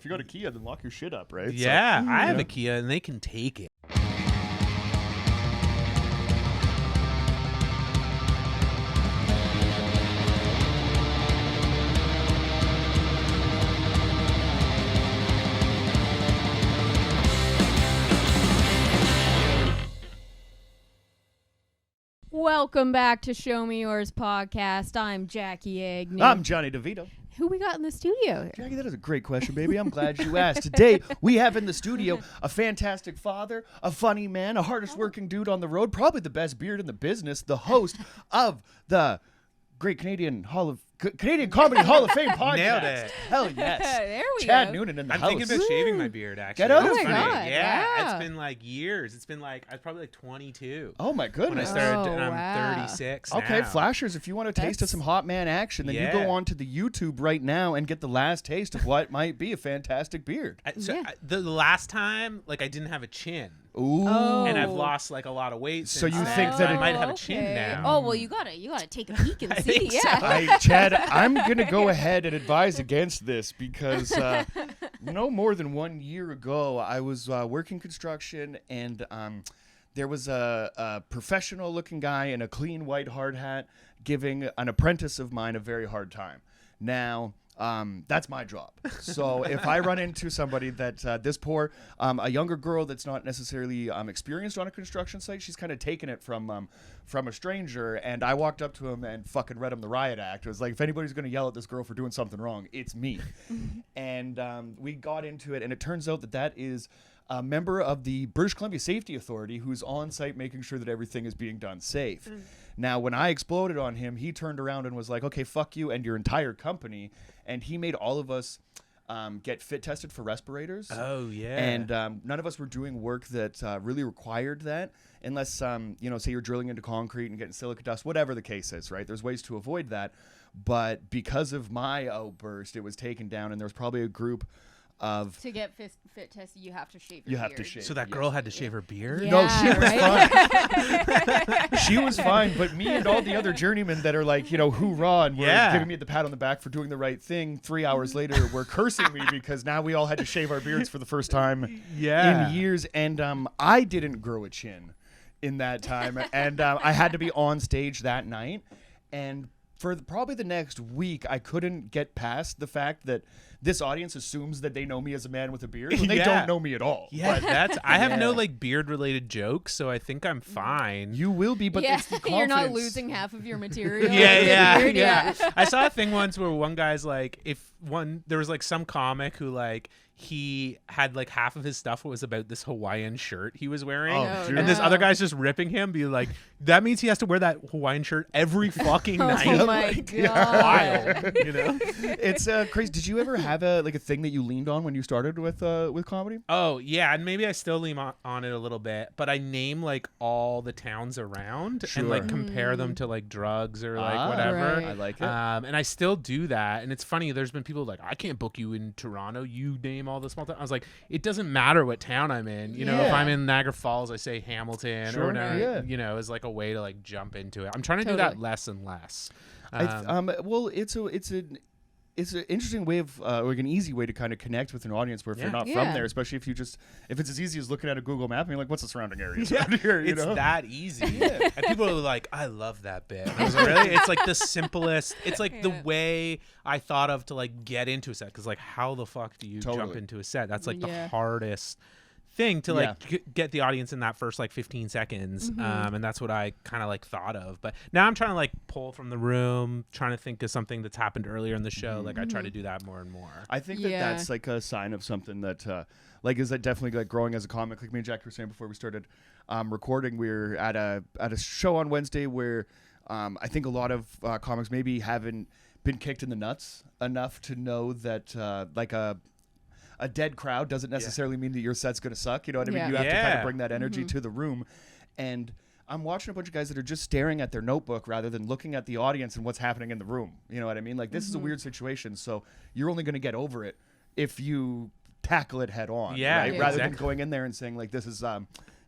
you got a Kia, then lock your shit up, right? Yeah, So, I have a Kia, and they can take it. Welcome back to Show Me Yours podcast. I'm Jackie Agnew. I'm Jonny DeVito. Who we got in the studio? Jackie, that is a great question, baby. I'm glad you asked. Today, we have in the studio a fantastic father, a funny man, a hardest working dude on the road, probably the best beard in the business, the host of the Great Canadian Comedy Hall of Fame podcast. Nailed it. Hell yes. There we Chad go. Noonan in the I'm house. thinking about shaving my beard, actually. Get out That's of funny. here. God, Yeah, wow. it's been like years. It's been like, I was probably like 22 Oh my when I goodness. started, Oh, and I'm wow. 36 Okay, now. flashers, if you want a taste of That's- some hot man action, then you Yeah. go on to the YouTube right now and get the last taste of what might be a fantastic beard. Yeah. The last time, like, I didn't have a chin. Ooh. And I've Oh. lost like a lot of weight So since you then, think so that I it- might have a chin okay. now. Oh well, you gotta take a peek and I see. think so. Yeah. Chad, I'm going to go ahead and advise against this because no more than 1 year ago, I was working construction and there was a professional-looking guy in a clean white hard hat giving an apprentice of mine a very hard time. Now, that's my job. So if I run into somebody that's this poor, a younger girl that's not necessarily experienced on a construction site, she's kind of taken it from a stranger, and I walked up to him and fucking read him the riot act. It was like, if anybody's going to yell at this girl for doing something wrong, it's me. And we got into it, and it turns out that is a member of the British Columbia Safety Authority who's on site making sure that everything is being done safe. Now, when I exploded on him, he turned around and was like, okay, fuck you and your entire company. And he made all of us get fit tested for respirators. Oh, yeah. And none of us were doing work that really required that unless, say you're drilling into concrete and getting silica dust, whatever the case is, right? There's ways to avoid that. But because of my outburst, it was taken down, and there was probably a group of... To get fit tested, you have to shave your You beard. have to shave. So that girl had to shave her beard? Yeah, No, she was right? She was fine, but me and all the other journeymen that are like, hoorah, and were Yeah. giving me the pat on the back for doing the right thing, 3 hours later were cursing me because now we all had to shave our beards for the first time Yeah. in years. And I didn't grow a chin in that time. And I had to be on stage that night. And for probably the next week, I couldn't get past the fact that this audience assumes that they know me as a man with a beard when they Yeah. don't know me at all. Yeah, But I have no Yeah. like beard related jokes, so I think I'm fine. you will be, but yeah, it's the you're not confidence. losing half of your material. yeah, Beard, yeah. I saw a thing once where one guy's like, there was like some comic who like he had like half of his stuff was about this Hawaiian shirt he was wearing, Oh, dude. and this no. other guy's just ripping him, be like, that means he has to wear that Hawaiian shirt every fucking night. Oh my Like, god. wild, you know? It's crazy. Did you ever have a thing that you leaned on when you started with comedy? Oh yeah, and maybe I still lean on it a little bit, but I name like all the towns around and like Sure. compare them to like drugs or like Ah, whatever. right. I like it. And I still do that, and it's funny. There's been people like, I can't book you in Toronto. You name all the small towns. I was like, it doesn't matter what town I'm in. You know, if Yeah. I'm in Niagara Falls, I say Hamilton Sure, or whatever. yeah. You know, as like a way to like jump into it. I'm trying to do that Totally. less and less. Well, it's an interesting way of like an easy way to kind of connect with an audience where if you're Yeah. not from Yeah. there, especially if it's as easy as looking at a Google map and you're like, what's the surrounding areas Yeah, around here? You it's know? that easy. And people are like, I love that bit. And I was like, really? It's like the simplest. It's like the Yeah. way I thought of to like get into a set. Because like, how the fuck do you jump Totally. into a set? That's like the Yeah. hardest thing to like get the audience in that first like 15 seconds. And that's what I kind of like thought of. But now I'm trying to like pull from the room, trying to think of something that's happened earlier in the show. Like I try to do that more and more. I think Yeah. that's like a sign of something that is that definitely like growing as a comic. Like me and Jack were saying before we started recording, we were at a show on Wednesday where I think a lot of comics maybe haven't been kicked in the nuts enough to know that like a dead crowd doesn't necessarily mean that your set's going to suck. You know what I mean? Yeah. You have to kind Yeah. of bring that energy to the room. And I'm watching a bunch of guys that are just staring at their notebook rather than looking at the audience and what's happening in the room. You know what I mean? Like, this is a weird situation, so you're only going to get over it if you tackle it head on. Yeah, right? Yeah. Rather than exactly. going in there and saying, like, this is,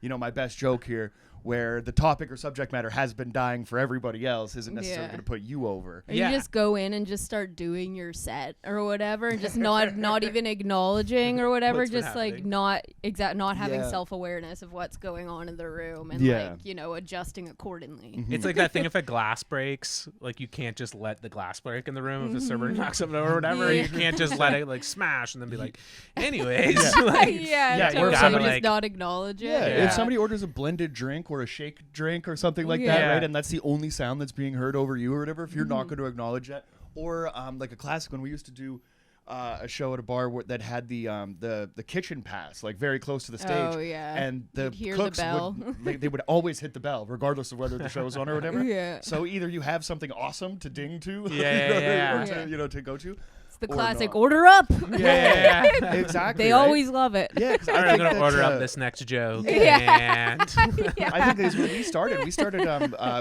my best joke here. where the topic or subject matter has been dying for everybody else isn't necessarily Yeah. going to put you over. Or you just go in and just start doing your set or whatever, and just not even acknowledging or whatever, What's been just like happening. not having Yeah. self-awareness of what's going on in the room and Yeah. like, you know, adjusting accordingly. It's like that thing if a glass breaks, like you can't just let the glass break in the room if the server knocks something over or whatever. Yeah. You can't just let it like smash and then be like, anyways. like, yeah, or totally. somebody, Just like- not acknowledge it. Yeah, Yeah. if somebody orders a blended drink or a shake drink or something like that, Yeah. right, and that's the only sound that's being heard over you or whatever, if you're not Mm-hmm. going to acknowledge that, or like a classic when we used to do a show at a bar that had the kitchen pass like very close to the stage, Oh, yeah. and the You'd hear the cooks bell. they would always hit the bell regardless of whether the show's on or whatever. Yeah. So either you have something awesome to ding to, Yeah. or to, Yeah. to go to. It's the or classic not. order up. Yeah. Exactly. They right? always love it. Yeah, 'cause All right, I I'm think going to that's, order up this next joke. Yeah. And I think that's when we started.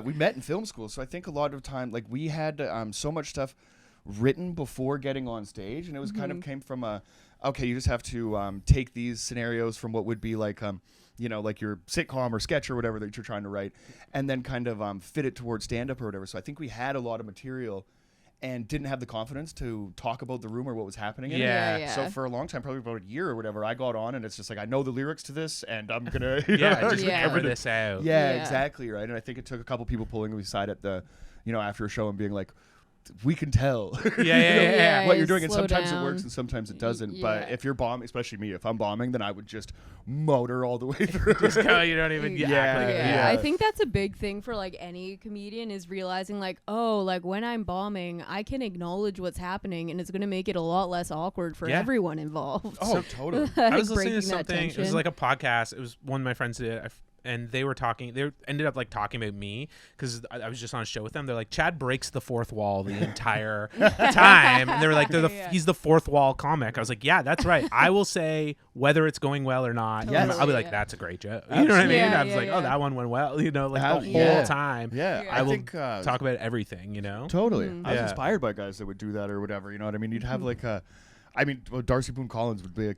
We met in film school, so I think a lot of time, like we had so much stuff written before getting on stage, and it was kind of came from okay, you just have to take these scenarios from what would be like like your sitcom or sketch or whatever that you're trying to write, and then kind of fit it towards stand up or whatever. So I think we had a lot of material and didn't have the confidence to talk about the room or what was happening in Yeah. it. So for a long time, probably about a year or whatever, I got on and it's just like I know the lyrics to this and I'm gonna just Yeah. cover this out. Yeah, Yeah. exactly right. And I think it took a couple people pulling me aside at the, after a show and being like, we can tell Yeah. what you're doing. And slow sometimes down. it works and sometimes it doesn't. But Yeah. if you're bombing, especially me, if I'm bombing, then I would just motor all the way through. Just go, you don't even Yeah. act like Yeah. Yeah. I think that's a big thing for like any comedian is realizing like, oh, like when I'm bombing, I can acknowledge what's happening and it's going to make it a lot less awkward for Yeah. everyone involved. Oh, totally. I was listening to breaking that something. It was tension. like a podcast. It was one of my friends did it. And they were talking. They ended up like talking about me because I was just on a show with them. They're like, Chad breaks the fourth wall the entire time. And they were like, Yeah. he's the fourth wall comic. I was like, yeah, that's right. I will say whether it's going well or not. Yes. I'll be like, Yeah. that's a great joke. You know what I mean? Yeah, I was like, yeah. oh, that one went well. Like the whole Yeah. time. Yeah. Yeah. I will think, talk about everything. Totally. Mhm. I was Yeah. inspired by guys that would do that or whatever. You know what I mean? You'd have like Darcy Boone Collins would be like,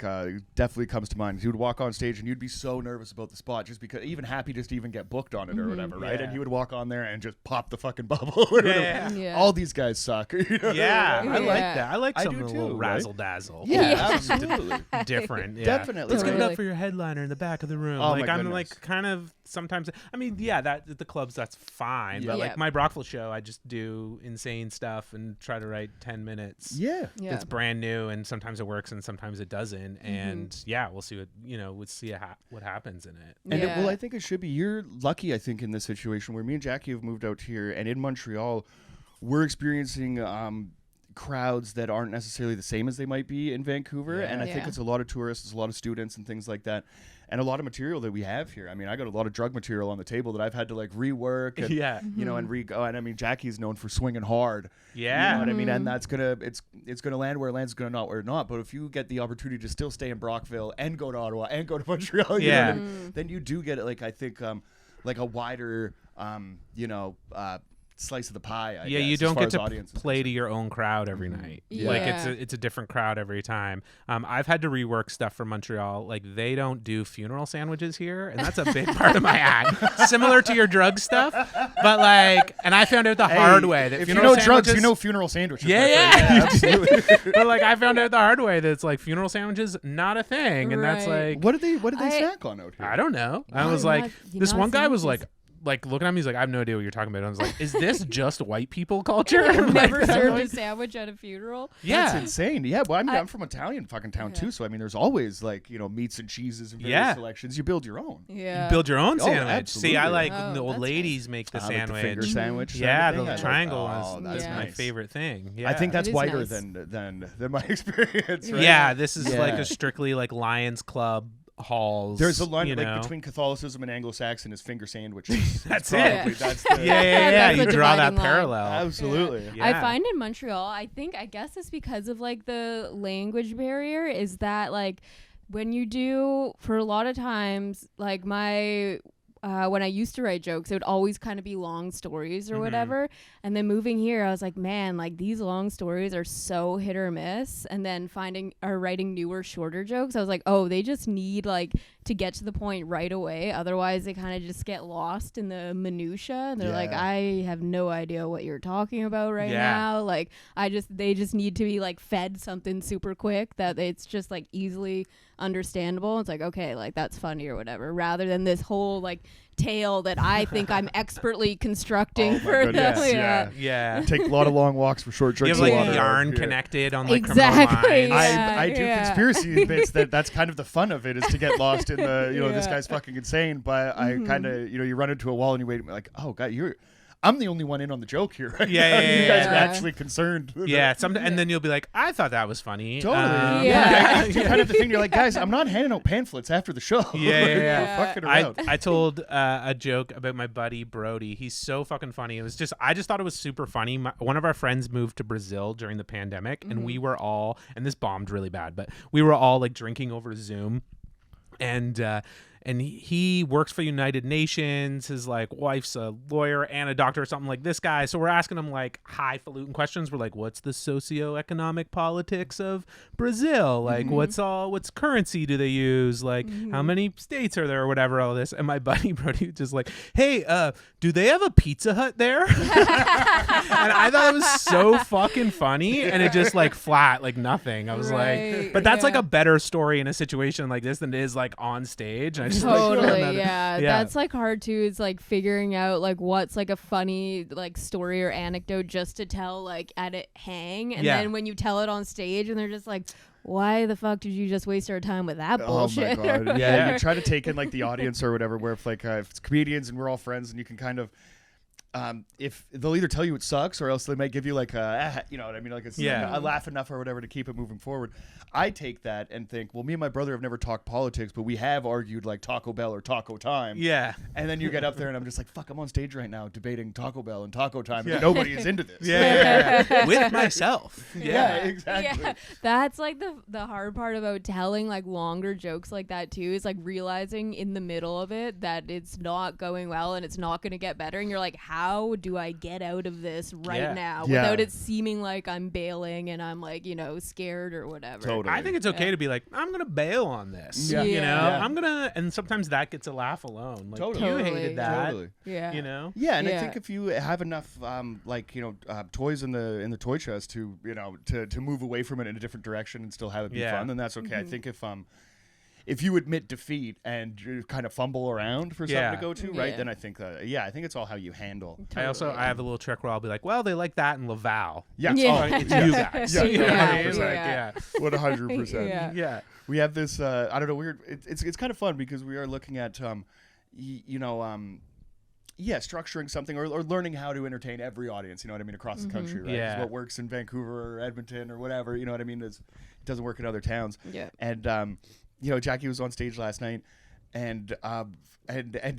definitely comes to mind. He would walk on stage and you'd be so nervous about the spot just because, even happy just to even get booked on it or whatever, right? Yeah. And he would walk on there and just pop the fucking bubble. or whatever. Yeah. Yeah. All these guys suck. You know? Yeah, I like Yeah. that. I like I something do a little too, right? razzle dazzle. Yeah, absolutely. Different. Yeah. Definitely. Let's give it Totally. up for your headliner in the back of the room. Oh, like my I'm goodness. like kind of sometimes. I mean, yeah, that the clubs that's fine. But Yeah. like my Brockville show, I just do insane stuff and try to write 10 minutes. Yeah. Yeah. It's brand new, and sometimes it works, and sometimes it doesn't. And yeah, we'll see what happens in it. And Yeah. I think it should be. You're lucky, I think, in this situation where me and Jackie have moved out here, and in Montreal, we're experiencing crowds that aren't necessarily the same as they might be in Vancouver. Yeah. And I think Yeah. it's a lot of tourists, it's a lot of students and things like that. And a lot of material that we have here. I mean, I got a lot of drug material on the table that I've had to like rework and, Yeah. and re-go. And I mean, Jackie's known for swinging hard. Yeah. You know what I mean? And that's it's gonna land where it lands, it's gonna not where it not. But if you get the opportunity to still stay in Brockville and go to Ottawa and go to Montreal, you know what I mean? Then you do get it. Like I think like a wider slice of the pie. I Yeah, guess, you as don't far get as to audience is play to your own crowd every night. Like Yeah. it's a different crowd every time. I've had to rework stuff for Montreal. Like they don't do funeral sandwiches here, and that's a big part of my act. Similar to your drug stuff, but like, and I found out the hard way that if you funeral know drugs, you sandwiches- know funeral sandwiches. Yeah, my yeah. friend. Absolutely. but like I found out the hard way that it's like funeral sandwiches not a thing, and that's Right. like What did they I- snack on out here? I don't know. I Why was not- like, you this know, one guy was sandwiches- like looking at me. He's like, I have no idea what you're talking about. I was like, is this just white people culture? I've Like, never served a sandwich at a funeral. yeah. That's insane. Yeah, well, I- I'm from Italian fucking town Yeah. too, so I mean, there's always like meats and cheeses and various Yeah. selections. You build your own. Yeah. You build your own Oh, sandwich. See, I absolutely. like Oh, the old that's ladies make the Like the sandwich. finger sandwich. Yeah, sort of the thing. I triangle like, is that's Yeah. my nice. favorite thing. Yeah. I think that's It is whiter nice. than my experience. Right? Yeah, this is like Yeah. a strictly like Lions Club halls. There's a line you know? like between Catholicism and Anglo-Saxon is finger sandwiches. That's Probably- it. That's the, Yeah. That's You the draw that dividing line. parallel. Absolutely. Yeah. I find in Montreal, I guess it's because of like the language barrier is that like when you do for a lot of times like when I used to write jokes, it would always kind of be long stories or whatever. And then moving here, I was like, man, like these long stories are so hit or miss. And then writing newer, shorter jokes, I was like, oh, they just need like to get to the point right away. Otherwise, they kind of just get lost in the minutia. And they're like, I have no idea what you're talking about right now. Like, they just need to be like fed something super quick that it's just like easily understandable. It's like, okay, like that's funny or whatever, rather than this whole like tale that I think I'm expertly constructing for the Take a lot of long walks for short drinks. You have like yarn connected on like exactly. I do conspiracy bits that's kind of the fun of it, is to get lost in the this guy's fucking insane, but I kind of you run into a wall and you wait like, oh god, I'm the only one in on the joke here. Right? You guys are actually concerned. And then you'll be like, I thought that was funny. Totally. It's kind of the thing. You're like, guys, I'm not handing out pamphlets after the show. We're fucking around. I told a joke about my buddy Brody. He's so fucking funny. It was just, I just thought it was super funny. One of our friends moved to Brazil during the pandemic, and we were all, and this bombed really bad, but we were all like drinking over Zoom, and he works for United Nations. His like wife's a lawyer and a doctor or something like this guy. So we're asking him like highfalutin questions. We're like, what's the socioeconomic politics of Brazil? Like what's currency do they use? Like how many states are there or whatever, all this. And my buddy Brody was just like, hey, do they have a Pizza Hut there? And I thought it was so fucking funny. And it just like flat, like nothing. I was like, but that's like a better story in a situation like this than it is like on stage. And I just totally, that's like hard too. It's like figuring out like what's like a funny like story or anecdote just to tell like at it hang, and then when you tell it on stage and they're just like, why the fuck did you just waste our time with that bullshit? Oh my god. You try to take in like the audience or whatever, where if like if it's comedians and we're all friends and you can kind of if they'll either tell you it sucks or else they might give you like a, you know what I mean, like it's a laugh enough or whatever to keep it moving forward. I take that and think, well, me and my brother have never talked politics, but we have argued like Taco Bell or Taco Time. Yeah. And then you get up there and I'm just like, fuck, I'm on stage right now debating Taco Bell and Taco Time. And nobody is into this. With myself. Exactly. Yeah. That's like the hard part about telling like longer jokes like that too, is like realizing in the middle of it that it's not going well and it's not going to get better. And you're like, how do I get out of this right now without it seeming like I'm bailing and I'm like, scared or whatever. Totally. I think it's okay to be like, I'm gonna bail on this. I'm gonna, and sometimes that gets a laugh alone. Like, you hated that. And I think if you have enough toys in the toy chest to to move away from it in a different direction and still have it be fun, then that's okay. I think if you admit defeat and you kind of fumble around for something to go to, right? Then I think I think it's all how you handle. Totally. I have a little trick where I'll be like, well, they like that in Laval. Yeah. Oh, it's you guys. 100%. Yeah. We have this I don't know, weird. It's kind of fun because we are looking at structuring something or learning how to entertain every audience, across the country, right? Yeah. What works in Vancouver or Edmonton or whatever, it doesn't work in other towns. Yeah. And Jackie was on stage last night and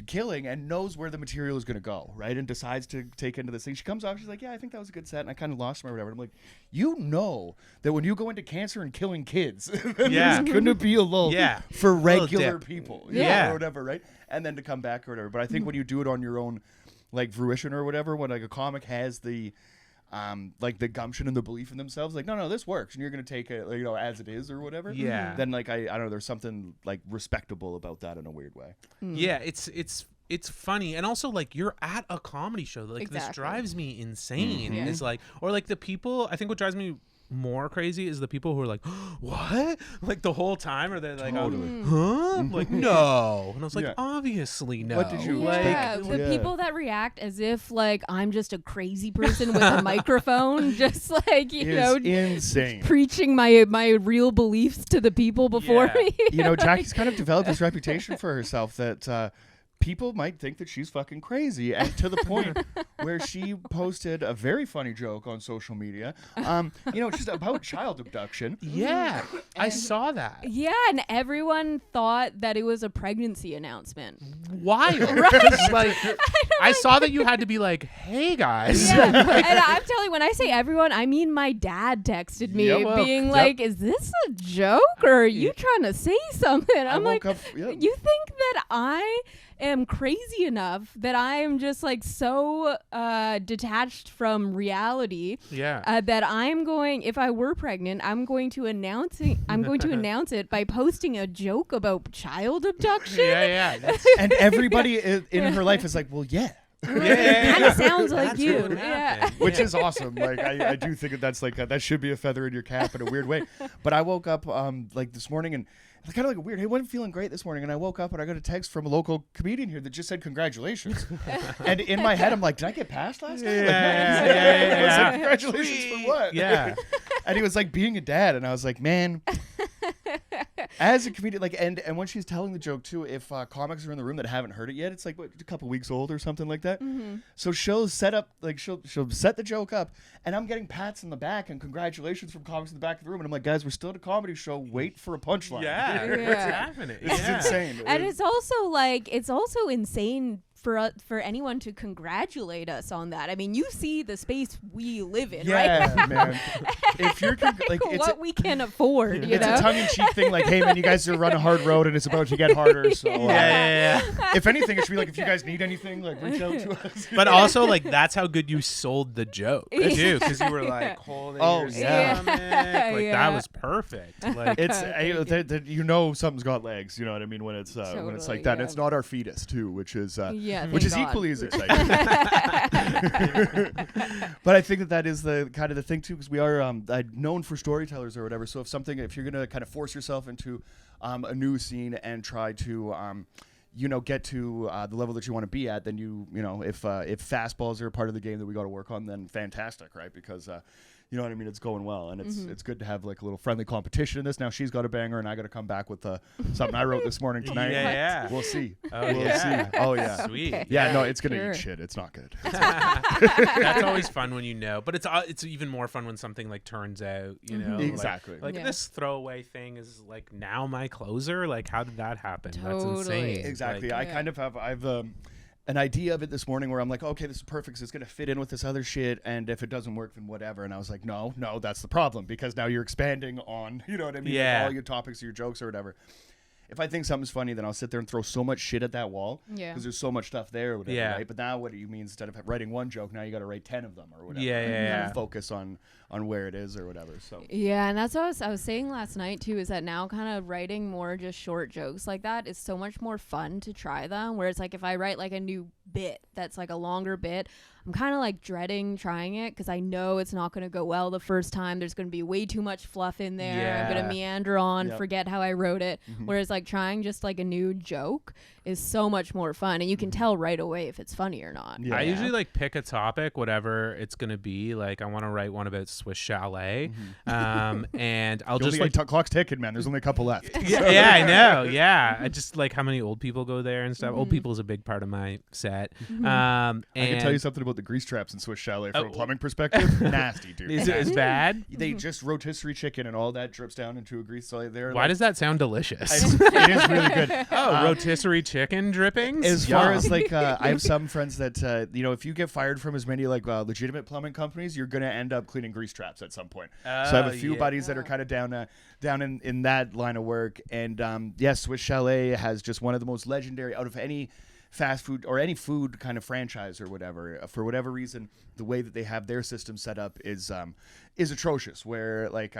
killing and knows where the material is going to go, right? And decides to take into this thing. She comes off, she's like, yeah, I think that was a good set. And I kind of lost him or whatever. And I'm like, that when you go into cancer and killing kids, there's going to be a lull for regular people, or whatever, right? And then to come back or whatever. But I think when you do it on your own, like fruition or whatever, when like a comic has the the gumption and the belief in themselves, like no, this works, and you're gonna take it, as it is or whatever. Yeah. Then like I don't know, there's something like respectable about that in a weird way. Yeah, it's funny, and also like you're at a comedy show. Like this drives me insane. Is like, or like the people. I think what drives me more crazy is the people who are like, what? Like the whole time, or they're like, huh? Like, no. And I was like, obviously no. What did you the people that react as if like I'm just a crazy person with a microphone, just like insane, preaching my real beliefs to the people before me. Jackie's kind of developed this reputation for herself that people might think that she's fucking crazy, and to the point where she posted a very funny joke on social media, just about child abduction. Yeah, I saw that. Yeah, and everyone thought that it was a pregnancy announcement. Wild. Right? Like, I saw that you had to be like, hey, guys. Yeah. And I'm telling you, when I say everyone, I mean my dad texted me being like, is this a joke, or are you trying to say something? I'm like, you think that I am crazy enough that I am just like so detached from reality that I'm going, if I were pregnant, I'm going to announce it by posting a joke about child abduction. And everybody in her life is like, well, yeah. Kind of sounds like you. Which is awesome. Like I do think that's like that should be a feather in your cap in a weird way. But I woke up like this morning and kind of like weird. Hey, I wasn't feeling great this morning, and I woke up and I got a text from a local comedian here that just said congratulations. And in my head, I'm like, did I get passed last night? I was like, congratulations for what? Yeah. And he was like, being a dad, and I was like, man. As a comedian, like, and when she's telling the joke too, if comics are in the room that haven't heard it yet, it's like a couple weeks old or something like that. So she'll set up, like, she'll set the joke up, and I'm getting pats in the back and congratulations from comics in the back of the room, and I'm like, guys, we're still at a comedy show. Wait for a punchline. What's happening? It's insane. And it's also insane for anyone to congratulate us on that. I mean, you see the space we live in, right? Yeah, man. If you're like, it's what we can afford, you it's know? a tongue-in-cheek thing, like, hey man, you guys are running a hard road and it's about to get harder. So if anything, it should be like, if you guys need anything, like, reach out to us. But also, like, that's how good you sold the joke too, because you were like holding your stomach, like that was perfect. Like, it's something's got legs. You know what I mean when it's like that. And it's not our fetus too, which is equally as exciting. But I think that is the kind of the thing too, because we are known for storytellers or whatever. So if you're gonna kind of force yourself into a new scene and try to get to the level that you want to be at, then if fastballs are a part of the game that we got to work on, then fantastic, right? Because you know what I mean? It's going well, and it's good to have like a little friendly competition in this. Now she's got a banger, and I got to come back with something I wrote this morning tonight. We'll see. We'll see. Oh yeah, sweet. Okay. Yeah, no, it's gonna eat shit. It's not good. That's always fun when but it's even more fun when something like turns out. Exactly. Like this throwaway thing is like now my closer. Like, how did that happen? That's insane. Exactly. I've an idea of it this morning where I'm like, okay, this is perfect, so it's going to fit in with this other shit, and if it doesn't work, then whatever. And I was like, no, that's the problem, because now you're expanding on, you know what I mean, like all your topics or your jokes or whatever. If I think something's funny, then I'll sit there and throw so much shit at that wall because there's so much stuff there or whatever, right? But now what do you mean, instead of writing one joke, now you got to write 10 of them or whatever. Kind of focus on where it is or whatever. So and that's what I was saying last night too, is that now kind of writing more just short jokes like that is so much more fun to try them, where it's like if I write like a new bit that's like a longer bit, I'm kind of like dreading trying it because I know it's not going to go well the first time. There's going to be way too much fluff in there. I'm going to meander on, forget how I wrote it. Whereas like trying just like a new joke is so much more fun, and you can tell right away if it's funny or not. I usually like pick a topic, whatever it's going to be. Like I want to write one about Swiss Chalet, and I'll just like clock's ticking, man. There's only a couple left. I know. Yeah, I just like how many old people go there and stuff. Old people is a big part of my set. And I can tell you something about the grease traps in Swiss Chalet from a plumbing perspective. Nasty, dude. Is it bad? They just rotisserie chicken and all that drips down into a grease cellar there. Why does that sound delicious? It is really good. Rotisserie chicken drippings. As far as like, I have some friends that if you get fired from as many like legitimate plumbing companies, you're gonna end up cleaning grease traps at some point. So I have a few buddies that are kind of down in that line of work, and Swiss Chalet has just one of the most legendary out of any fast food or any food kind of franchise or whatever. For whatever reason, the way that they have their system set up is atrocious. Where like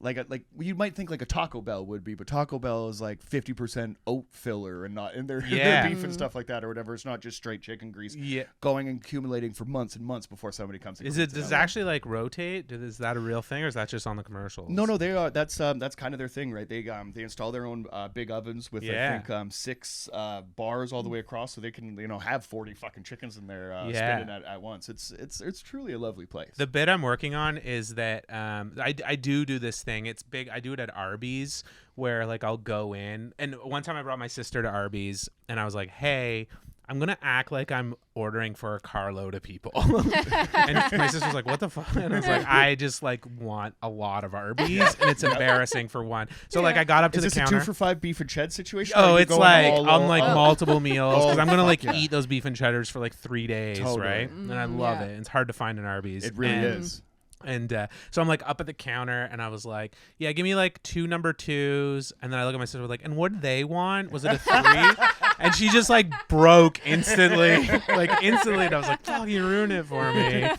like you might think like a Taco Bell would be, but Taco Bell is like 50% oat filler and not in their beef and stuff like that or whatever. It's not just straight chicken grease going and accumulating for months and months before somebody comes. Does it actually like rotate? Is that a real thing, or is that just on the commercials? No, they are. That's kind of their thing, right? They install their own big ovens with I think 6 bars all the way across, so they can have 40 fucking chickens in there spinning at once. It's truly a lovely place. The bit I'm working on is that I do this thing. It's big. I do it at Arby's, where like I'll go in, and one time I brought my sister to Arby's and I was like, hey, I'm gonna act like I'm ordering for a carload of people. And my sister was like, what the fuck? And I was like, I just like want a lot of Arby's, and it's embarrassing for one. So like I got up to the counter. Is this a 2 for $5 beef and ched situation? Oh, it's like I'm like multiple meals, because I'm gonna like eat those beef and cheddars for like 3 days, right? And I love it. It's hard to find an Arby's. It really is. And so I'm like up at the counter and I was like, yeah, give me like 2 number 2s. And then I look at my sister like, and what did they want? Was it a 3? And she just like broke instantly. Like instantly. And I was like, fuck, you ruined it for me.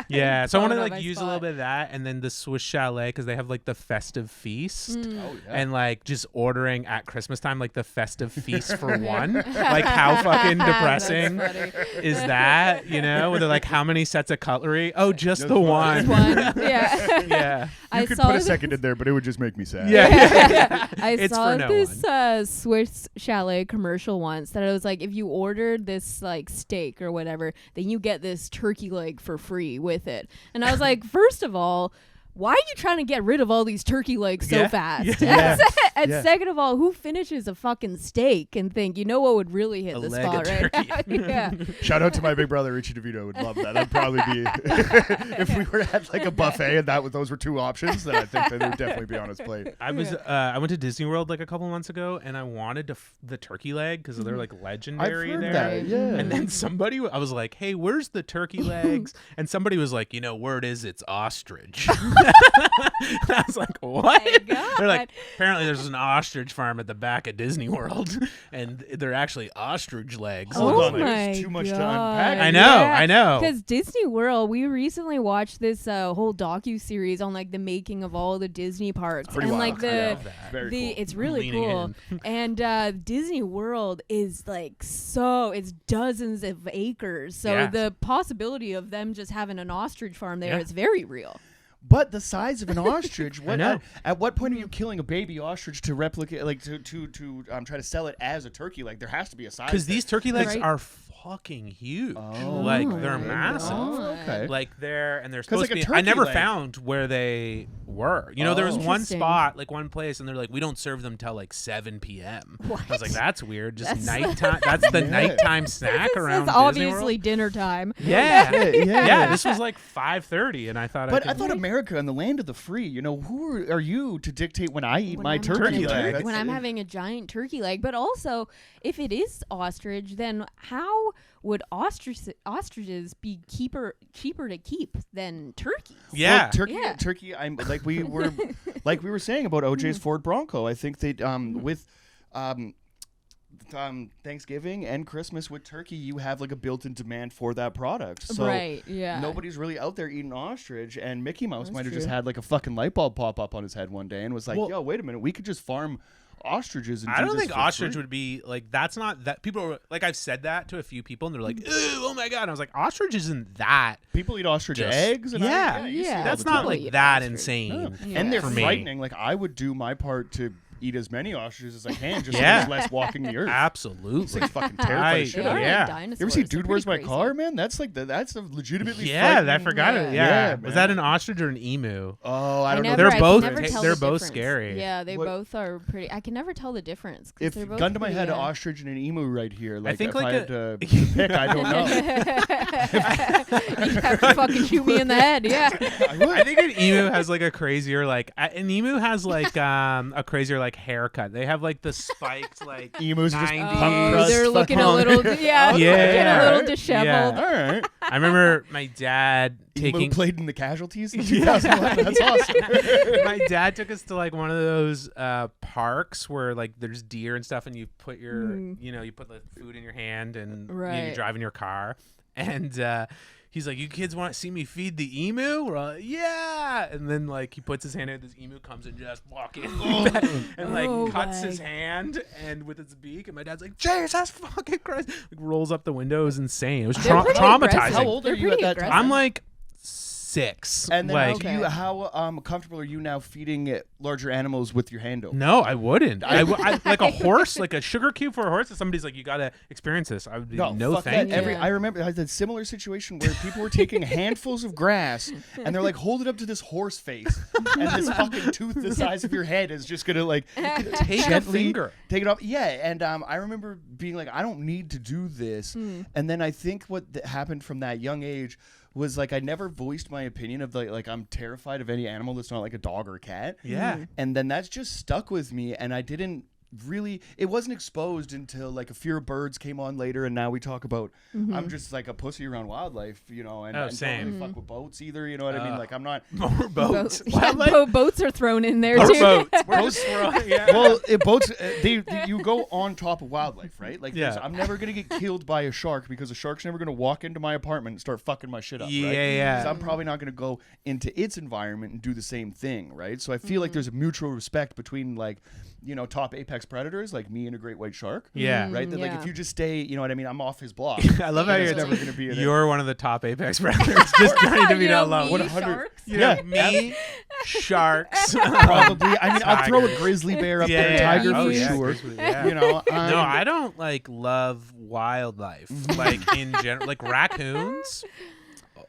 Yeah. So I want to like use a little bit of that. And then the Swiss Chalet, because they have like the festive feast. Oh, yeah. And like just ordering at Christmas time, like the festive feast for one. Like how fucking depressing is that? You know, where they're like, how many sets of cutlery? Oh, just the one. Yeah. Yeah. You could put a second in there, but it would just make me sad. Yeah. I It's saw for no this Swiss Chalet commercial once that it was like, if you ordered this like steak or whatever, then you get this turkey leg for free with it. And I was like, first of all, why are you trying to get rid of all these turkey legs so fast? Yeah. And second of all, who finishes a fucking steak and think, you know what would really hit the spot right now? Yeah. Shout out to my big brother, Richie DeVito. Would love that. That'd probably be, if we were to have like a buffet and those were 2 options, then I think that it would definitely be on his plate. I went to Disney World like a couple months ago, and I wanted the turkey leg because they're like legendary I've heard there. that, yeah. And then I was like, hey, where's the turkey legs? And somebody was like, word is it's ostrich. I was like, what? They're like, apparently there's an ostrich farm at the back of Disney World, and they're actually ostrich legs. Oh my my too much to God. unpack. I know. Because Disney World, we recently watched this whole docu-series on like the making of all the Disney parks. Pretty and wild. like the Very cool. it's really Leaning cool. And Disney World is like it's dozens of acres. So the possibility of them just having an ostrich farm there is very real. But the size of an ostrich, at what point are you Mm-hmm. killing a baby ostrich to replicate, like to try to sell it as a turkey? Like there has to be a size. Because these turkey legs Right. are fucking huge. Oh, like my they're God. massive. Oh, okay. Like they're supposed like a to be. I turkey never leg- found where they were. There was one Interesting. spot, like one place, and they're like, we don't serve them till like 7 p.m. I was What? like, that's weird. Just That's- nighttime. That's the Yeah. nighttime snack around It's Disney obviously World. dinner time. Yeah. Yeah. This was like 5:30, and I thought. But I thought America and the land of the free. Who are you to dictate when I eat When my I'm turkey having a leg? turkey- When I'm having a giant turkey leg. But also, if it is ostrich, then how would ostriches be cheaper to keep than turkeys? Yeah. Well, turkey. Yeah. Turkey. I'm like we were saying about OJ's Ford Bronco. I think they with Thanksgiving and Christmas with turkey, you have like a built-in demand for that product. So Right, yeah. nobody's really out there eating ostrich, and Mickey Mouse That's might have just true. had like a fucking light bulb pop up on his head one day and was like, Well- "Yo, wait a minute, we could just farm ostriches." And I do don't this think for ostrich free." would be like. That's not that. People are like, I've said that to a few people, and they're like, "Ew, oh my god!" And I was like, ostrich isn't that. People eat ostrich Just- eggs. And yeah, you see yeah. it all That's the not time. People like eat that ostrich. insane. Yeah. And they're for me. frightening. Like I would do my part to eat as many ostriches as I can, just Yeah. so there's less walking the earth. Absolutely. This thing's fucking terrifying I- shit. They are out. yeah. like You dinosaurs. ever see They're Dude Where's My pretty Car, crazy. man? That's a legitimately Yeah, I frightening- forgot it. Yeah. Yeah, Yeah, was that man. an ostrich or an emu? Oh, I don't know. Never- I They're can both never ta- tell they're the both difference. scary. Yeah, they What- both are pretty. I can never tell the difference. 'Cause If they're both gun to my pretty, head, an ostrich and an emu right here. Like think if like I a- had to pick, I don't know. You have to fucking shoot me in the head. Yeah. I would. I think an emu has like a crazier an emu has like a crazier like haircut. They have like the spiked like Emus are just 90s. punk crust They're looking a fucking- little, yeah, looking a little Yeah. disheveled. All right. I remember my dad Emu taking played in the casualties in 2011. That's awesome. my dad took us to like one of those parks where like there's deer and stuff, and you put your you put the food in your hand and you Right. drive in your car, and he's like, "You kids want to see me feed the emu?" We're like, "Yeah!" And then like he puts his hand out, this emu comes and just walking and like Oh cuts my. his hand and with its beak, and my dad's like, "Jesus fucking Christ!" Like rolls up the window. It was insane. It was They're pretty traumatizing. aggressive. How old are They're you at pretty that time? aggressive. I'm like 6. And then like, do you, how comfortable are you now feeding larger animals with your hand open? no, I wouldn't. I like a horse, like a sugar cube for a horse. If somebody's like, you gotta experience this, I would be no fuck thank that. you. Yeah. I remember I had a similar situation where people were taking handfuls of grass and they're like, hold it up to this horse face, and this fucking tooth the size of your head is just gonna like Take a gently finger. take it off. Yeah, and I remember being like, I don't need to do this. And then I think what happened from that young age was like I never voiced my opinion of like I'm terrified of any animal that's not like a dog or a cat. Yeah. And then that's just stuck with me, and I didn't really, it wasn't exposed until like A Fear of Birds came on later, and now we talk about I'm just like a pussy around wildlife, you know, and don't really fuck with boats either, you know what I mean? Like I'm not more boats. Boats are thrown in there More too. boats. We're just throwing, Well, boats you go on top of wildlife, right? Like I'm never gonna get killed by a shark because a shark's never gonna walk into my apartment and start fucking my shit up, right? Because I'm probably not gonna go into its environment and do the same thing, right? So I feel like there's a mutual respect between like, you know, top apex predators like me and a great white shark. Yeah. Right? That like if you just stay, you know what I mean, I'm off his block. I love how you're you're one of the top apex predators. Just trying to be that low. 100. Me, sharks. Probably. I mean, I'll throw a grizzly bear up there, a tiger for sure. You know, no, I don't like love wildlife. Like in general, like raccoons.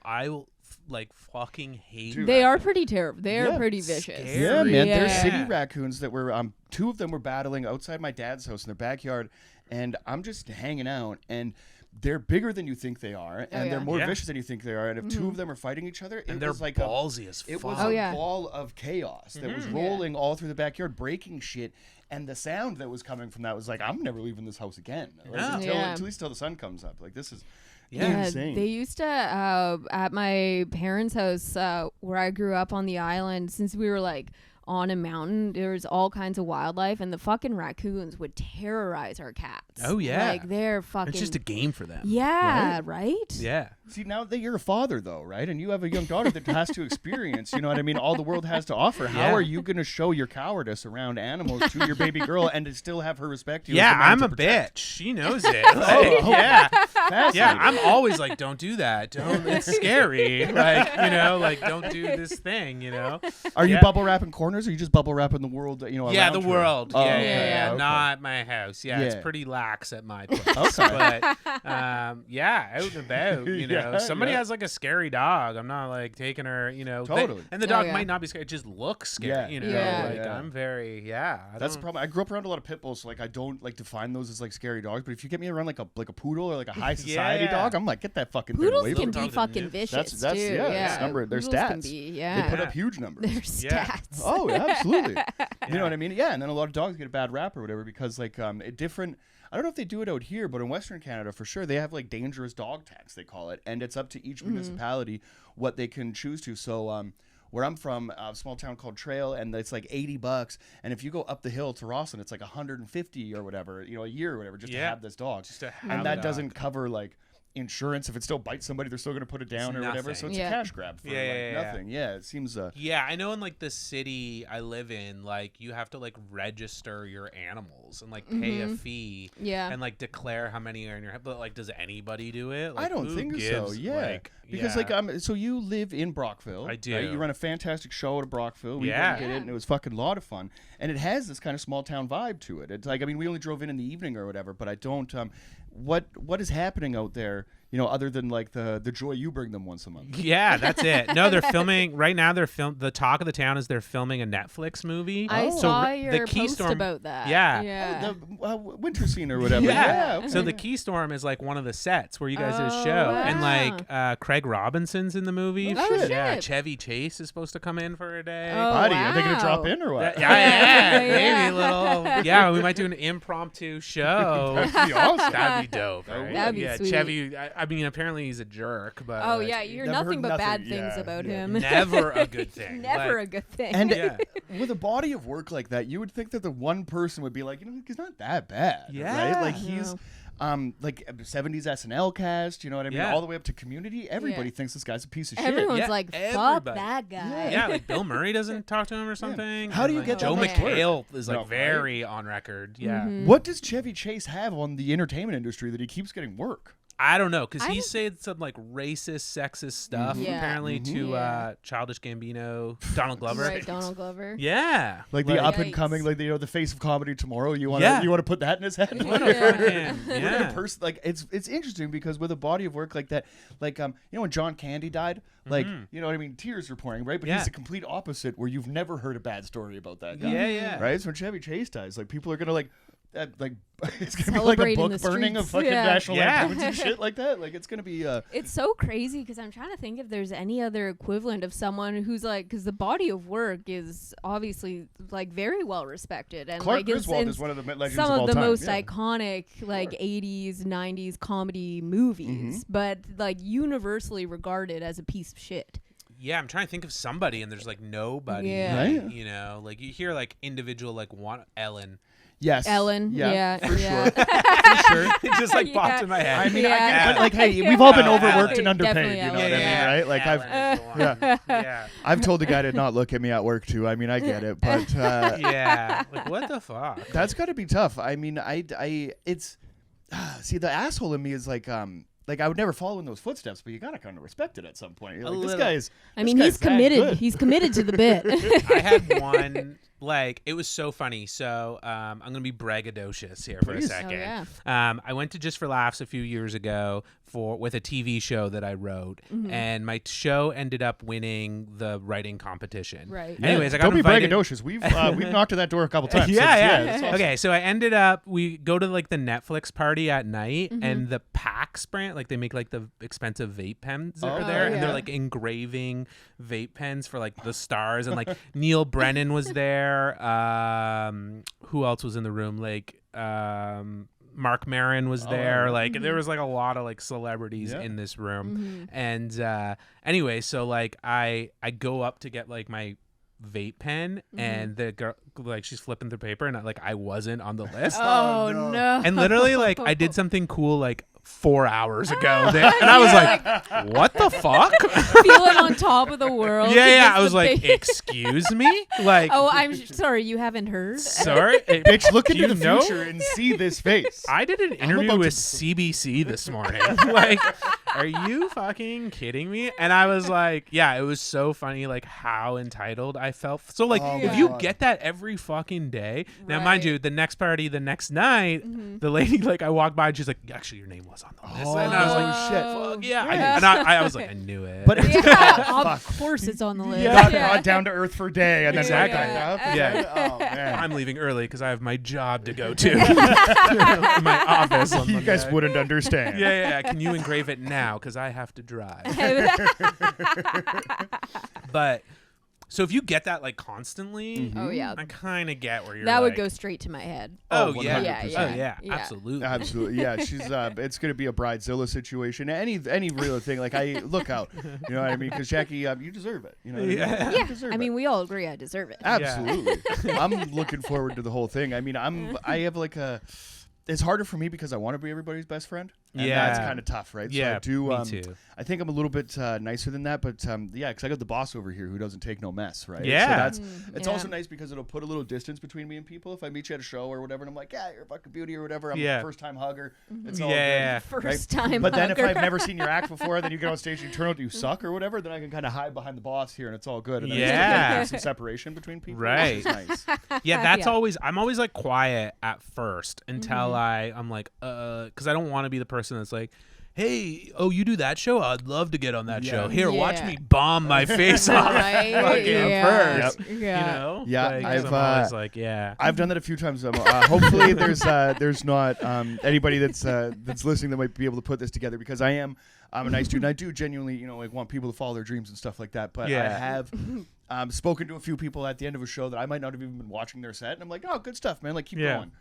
I will like fucking hate. Dude, they are pretty terrible. They are pretty vicious. Scary. Yeah, man. There's city raccoons that were two of them were battling outside my dad's house in their backyard, and I'm just hanging out, and they're bigger than you think they are, and they're more vicious than you think they are. And if two of them are fighting each other, and they're like ballsy as fuck. It was a ball of chaos that was rolling all through the backyard, breaking shit. And the sound that was coming from that was like, I'm never leaving this house again. Like, at least till the sun comes up. Like, this is insane. They used to, at my parents' house where I grew up on the island, since we were like on a mountain, there was all kinds of wildlife, and the fucking raccoons would terrorize our cats. Oh, yeah. Like, they're fucking... It's just a game for them. Yeah, right? Yeah. See, now that you're a father, though, right? And you have a young daughter that has to experience, you know what I mean, all the world has to offer. How are you going to show your cowardice around animals to your baby girl and to still have her respect you? Yeah, I'm a bitch. She knows it. Like, yeah, I'm always like, don't do that. Don't. It's scary. Like, you know, like, don't do this thing, you know? Are you bubble wrapping corners, or are you just bubble wrapping the world, you know, yeah, the world. Oh, yeah. Not my house. Yeah, it's pretty lax at my place. But, out and about, you know. Somebody has like a scary dog. I'm not like taking her, you know. Totally. And the dog might not be scary. It just looks scary, you know. I'm very, That's the problem. I grew up around a lot of pit bulls, so like I don't like define those as like scary dogs. But if you get me around like a poodle or like a high society dog, I'm like, get that fucking poodles thing away from me. can be fucking vicious too. That's number. Their stats. They put up huge numbers. Their stats. Oh, absolutely. You know what I mean? Yeah, and then a lot of dogs get a bad rap or whatever because like different. I don't know if they do it out here, but in Western Canada, for sure, they have like dangerous dog tax, they call it. And it's up to each municipality what they can choose to. So where I'm from, a small town called Trail, and it's like $80. And if you go up the hill to Rawson, it's like $150 or whatever, you know, a year or whatever, just to have this dog. And that doesn't cover like insurance. If it still bites somebody, they're still going to put it down or whatever. So it's a cash grab for nothing. Yeah, it seems. Yeah, I know in like the city I live in, like you have to like register your animals and like pay a fee. Yeah. And like declare how many are in your head. But like, does anybody do it? Like, I don't think so. Yeah. Like, because like so you live in Brockville. I do. Right? You run a fantastic show at Brockville. We did it, and it was fucking a lot of fun. And it has this kind of small town vibe to it. It's like, I mean, we only drove in the evening or whatever, but I don't. What is happening out there, you know, other than like the joy you bring them once a month? Yeah, that's it. No, they're filming right now. The talk of the town is they're filming a Netflix movie. I saw your post about that. Yeah. The winter scene or whatever. Okay. So the Keystorm is like one of the sets where you guys did a show, and like Craig Robinson's in the movie. Oh, shit. Yeah, Chevy Chase is supposed to come in for a day. Oh, buddy, are they gonna drop in or what? Yeah, maybe a little. Yeah, we might do an impromptu show. That'd be awesome. That'd be dope. Right? That'd be sweet. Chevy. I mean, apparently he's a jerk, but you hear nothing but bad things about him. Never a good thing. Never a good thing. And with a body of work like that, you would think that the one person would be like, you know, he's not that bad. Yeah. Right? Like he's like 70s SNL cast, you know what I mean? All the way up to Community. Everybody thinks this guy's a piece of shit. Everyone's like, fuck that guy. Yeah, like Bill Murray doesn't talk to him or something. How do you get Joe that much McHale is like very on record. Yeah. What does Chevy Chase have on the entertainment industry that he keeps getting work? I don't know, because he said some like racist, sexist stuff apparently to Childish Gambino, Donald Glover. Right, Donald Glover. Yeah, like the up and coming, like the face of comedy tomorrow. You want to put that in his head? Person, like it's interesting because with a body of work like that, like you know when John Candy died, like you know what I mean, tears were pouring, right? But he's the complete opposite, where you've never heard a bad story about that guy. Yeah. Right. So when Chevy Chase dies, like people are gonna like like it's gonna be like a book burning of fucking National Lampoons and shit like that. Like it's gonna be. It's so crazy because I'm trying to think if there's any other equivalent of someone who's like, because the body of work is obviously like very well respected, and Clark like Griswold is one of the legends some of all the time. most iconic like 80s, 90s comedy movies, but like universally regarded as a piece of shit. Yeah, I'm trying to think of somebody, and there's like nobody. Yeah. Right? You know, like you hear like individual like Ellen. Yes. Ellen. Yeah. For yeah. sure. For sure. It just like popped in my head. I mean, Yeah. I get it, but like, hey, we've all been overworked and Definitely underpaid. You know Ellen. what I mean, right? Like Ellen is the one. Yeah. I've told the guy to not look at me at work too. I mean, I get it, but Yeah. Like what the fuck? that's got to be tough. I mean, it's see, the asshole in me is like I would never follow in those footsteps, but you gotta kind of respect it at some point. You're like, this guy's. I mean, he's committed. He's committed to the bit. I had one. Like it was so funny. So I'm gonna be braggadocious here for a second. Oh, yeah. I went to Just for Laughs a few years ago with a TV show that I wrote, and my show ended up winning the writing competition. Right. Yeah. Anyways, I got Don't be invited. braggadocious. We've knocked at that door a couple times. Yeah. That's awesome. Okay, so I ended up. We go to like the Netflix party at night, and the PAX brand, like they make like the expensive vape pens that are there, and they're like engraving vape pens for like the stars, and like Neil Brennan was there. Who else was in the room? Like Mark Maron was there. Like there was like a lot of like celebrities in this room. And anyway, so like I go up to get like my vape pen, and the girl, like she's flipping through paper, and I wasn't on the list. Oh no. And literally like I did something cool like 4 hours ago and I was like, what the fuck? Feeling on top of the world. Yeah. I was like, excuse me? Like, oh, I'm sorry, you haven't heard? Sorry? Bitch, look into the know? future and see this face. I did an interview about with CBC this morning. Like, are you fucking kidding me? And I was like, yeah, it was so funny, like how entitled I felt. So like, if you get that every fucking day, now mind you, the next party, the next night, the lady, like I walked by and she's like, actually your name was on the list. And I was like, shit. Fuck yeah. I was like, I knew it. But it's Of course it's on the list. got down to earth for a day and then Exactly. right back up. Yeah. Oh man. I'm leaving early because I have my job to go to. My office. On You guys wouldn't understand. Yeah. Can you engrave it now? Because I have to drive. But so if you get that like constantly, Oh yeah. I kind of get where you're. That would like, go straight to my head. Oh 100%. yeah. Yeah. Oh yeah. Yeah. Absolutely. Absolutely, yeah. She's it's gonna be a Bridezilla situation. Any real thing, like I look out, you know what I mean? Because Jackie, you deserve it. You know what I mean? Yeah. You Yeah. deserve I mean, it. we all agree I deserve it. Absolutely. I'm looking forward to the whole thing. I mean, I have like it's harder for me because I want to be everybody's best friend. And that's kind of tough, right? Yeah, so I do. me too. I think I'm a little bit nicer than that, but yeah, because I got the boss over here who doesn't take no mess, right? Yeah. So it's also nice because it'll put a little distance between me and people. If I meet you at a show or whatever, and I'm like, yeah, you're a fucking beauty or whatever. I'm a first time hugger. It's all Yeah. good. First time. But then if hugger. I've never seen your act before, then you get on stage and you turn out you suck or whatever, then I can kind of hide behind the boss here and it's all good. And then Yeah. there's some separation between people. Right. Which is nice. Yeah, that's Yeah. I'm always like quiet at first until I'm like, because I don't want to be the person that's like, hey, you do that show? I'd love to get on that show. Here, watch Yeah. me bomb my face off. Right? Fucking Yeah. first. Yeah. You know? Yeah, Like, I've, I'm always like, yeah. I've done that a few times. Hopefully, there's not anybody that's listening that might be able to put this together because I'm a nice dude and I do genuinely like want people to follow their dreams and stuff like that. But I have spoken to a few people at the end of a show that I might not have even been watching their set, and I'm like, oh, good stuff, man. Like keep going.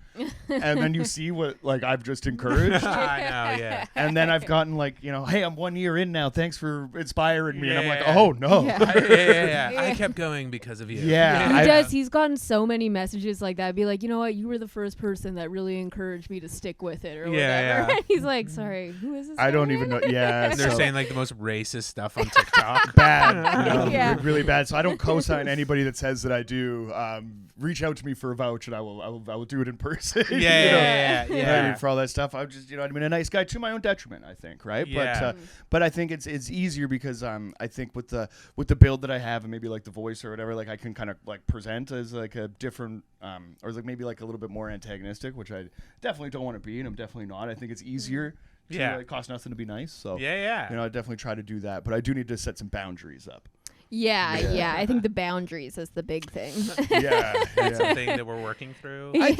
And then you see what like I've just encouraged. I know, yeah. And then I've gotten like, hey, I'm 1 year in now. Thanks for inspiring me. And I'm like, Yeah. oh no. Yeah. I kept going because of you. Yeah. He does. He's gotten so many messages like that. Be like, you know what? You were the first person that really encouraged me to stick with it or whatever. Yeah. He's like, sorry, who is this? I don't guy even know. again? Yeah. They're so saying like the most racist stuff on TikTok. bad. Yeah. Really bad. So I don't co-sign anybody that says that I do. Reach out to me for a vouch and I will do it in person. Yeah. For all that stuff, I'm just a nice guy to my own detriment, I think, right? Yeah. But I think it's easier because I think with the build that I have and maybe like the voice or whatever, like I can kind of like present as like a different or like maybe like a little bit more antagonistic, which I definitely don't want to be, and I'm definitely not. I think it's easier. It costs nothing to be nice, so I definitely try to do that, but I do need to set some boundaries up. Yeah. I think the boundaries is the big thing. That's the thing that we're working through. I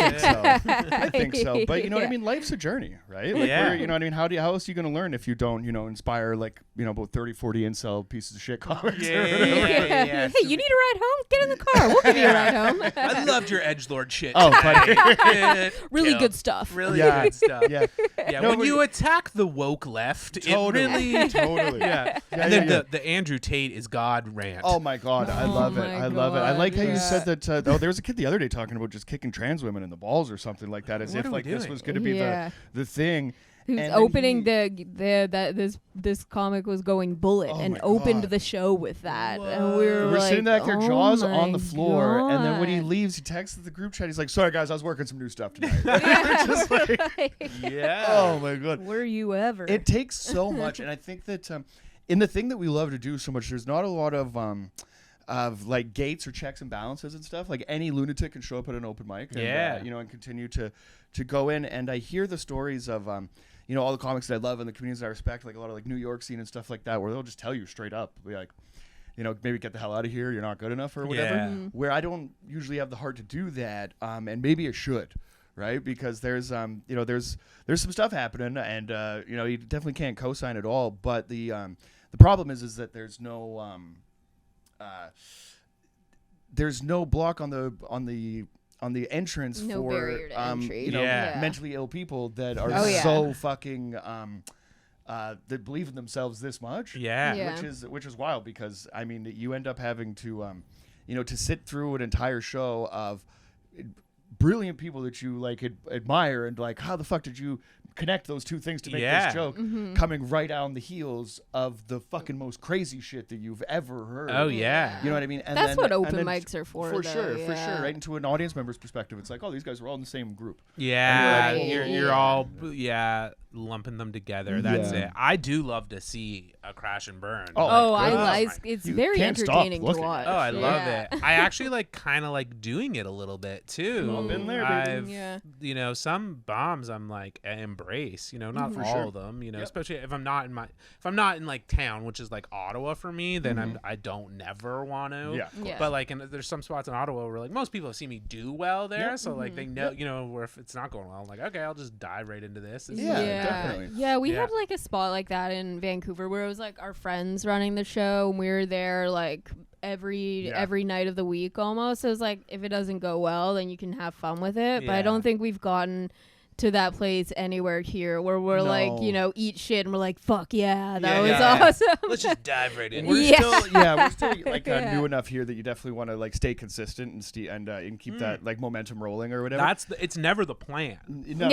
think so. But you know what I mean? Life's a journey, right? Like, you know what I mean? How else are you going to learn if you don't, inspire about 30, 40 incel pieces of shit comics? Hey, you need a ride home? Get in the car. We'll give you a ride home. I loved your edgelord shit. Oh, buddy. Really good stuff. Really good stuff. No, when you attack the woke left, it really... Totally. And then the Andrew Tate is God rant. Oh my God, I love it. I love it. I like how you said that. There was a kid the other day talking about just kicking trans women in the balls or something like that, as if like this was going to be the thing. Who's opening this comic was going bullet and opened the show with that. What? And we were like, sitting back there, jaws on the floor, God. and then when he leaves, he texts the group chat. He's like, "Sorry guys, I was working some new stuff tonight." We're just like, oh my God, were you ever? It takes so much, and I think that in the thing that we love to do so much, there's not a lot of like gates or checks and balances and stuff. Like any lunatic can show up at an open mic, and, and continue to go in. And I hear the stories of all the comics that I love and the communities that I respect, like a lot of like New York scene and stuff like that, where they'll just tell you straight up, be like, maybe get the hell out of here, you're not good enough or whatever. Where I don't usually have the heart to do that, and maybe I should, right? Because there's there's some stuff happening, and you definitely can't co-sign it all. But the problem is that there's no block on the entrance no for barrier to entry. Mentally ill people that are so fucking that believe in themselves this much. Which is wild, because I mean you end up having to to sit through an entire show of brilliant people that you like admire, and like, how the fuck did you connect those two things to make this joke, coming right on the heels of the fucking most crazy shit that you've ever heard. Oh yeah, you know what I mean? And that's what open mics are for sure, right? Into an audience member's perspective, it's like, oh, these guys are all in the same group. You're all lumping them together. That's it. I do love to see a crash and burn. It's very entertaining to watch. Oh, I love it. I actually kind of doing it a little bit too. I've been there, baby. Some bombs I'm like embrace, not for all of them, especially if I'm not in like town, which is like Ottawa for me, then I don't never want to. But there's some spots in Ottawa where like most people have seen me do well there, so like they know, where if it's not going well, I'm like, okay, I'll just dive right into this. Definitely. Yeah, we had like a spot like that in Vancouver where it was like our friends running the show, and we were there like every night of the week almost. So it was like, if it doesn't go well, then you can have fun with it. But I don't think we've gotten to that place anywhere here where we're like, eat shit and we're like, fuck that was awesome. Let's just dive right in. We're still like new enough here that you definitely want to like stay consistent and keep that like momentum rolling or whatever. It's never the plan. No.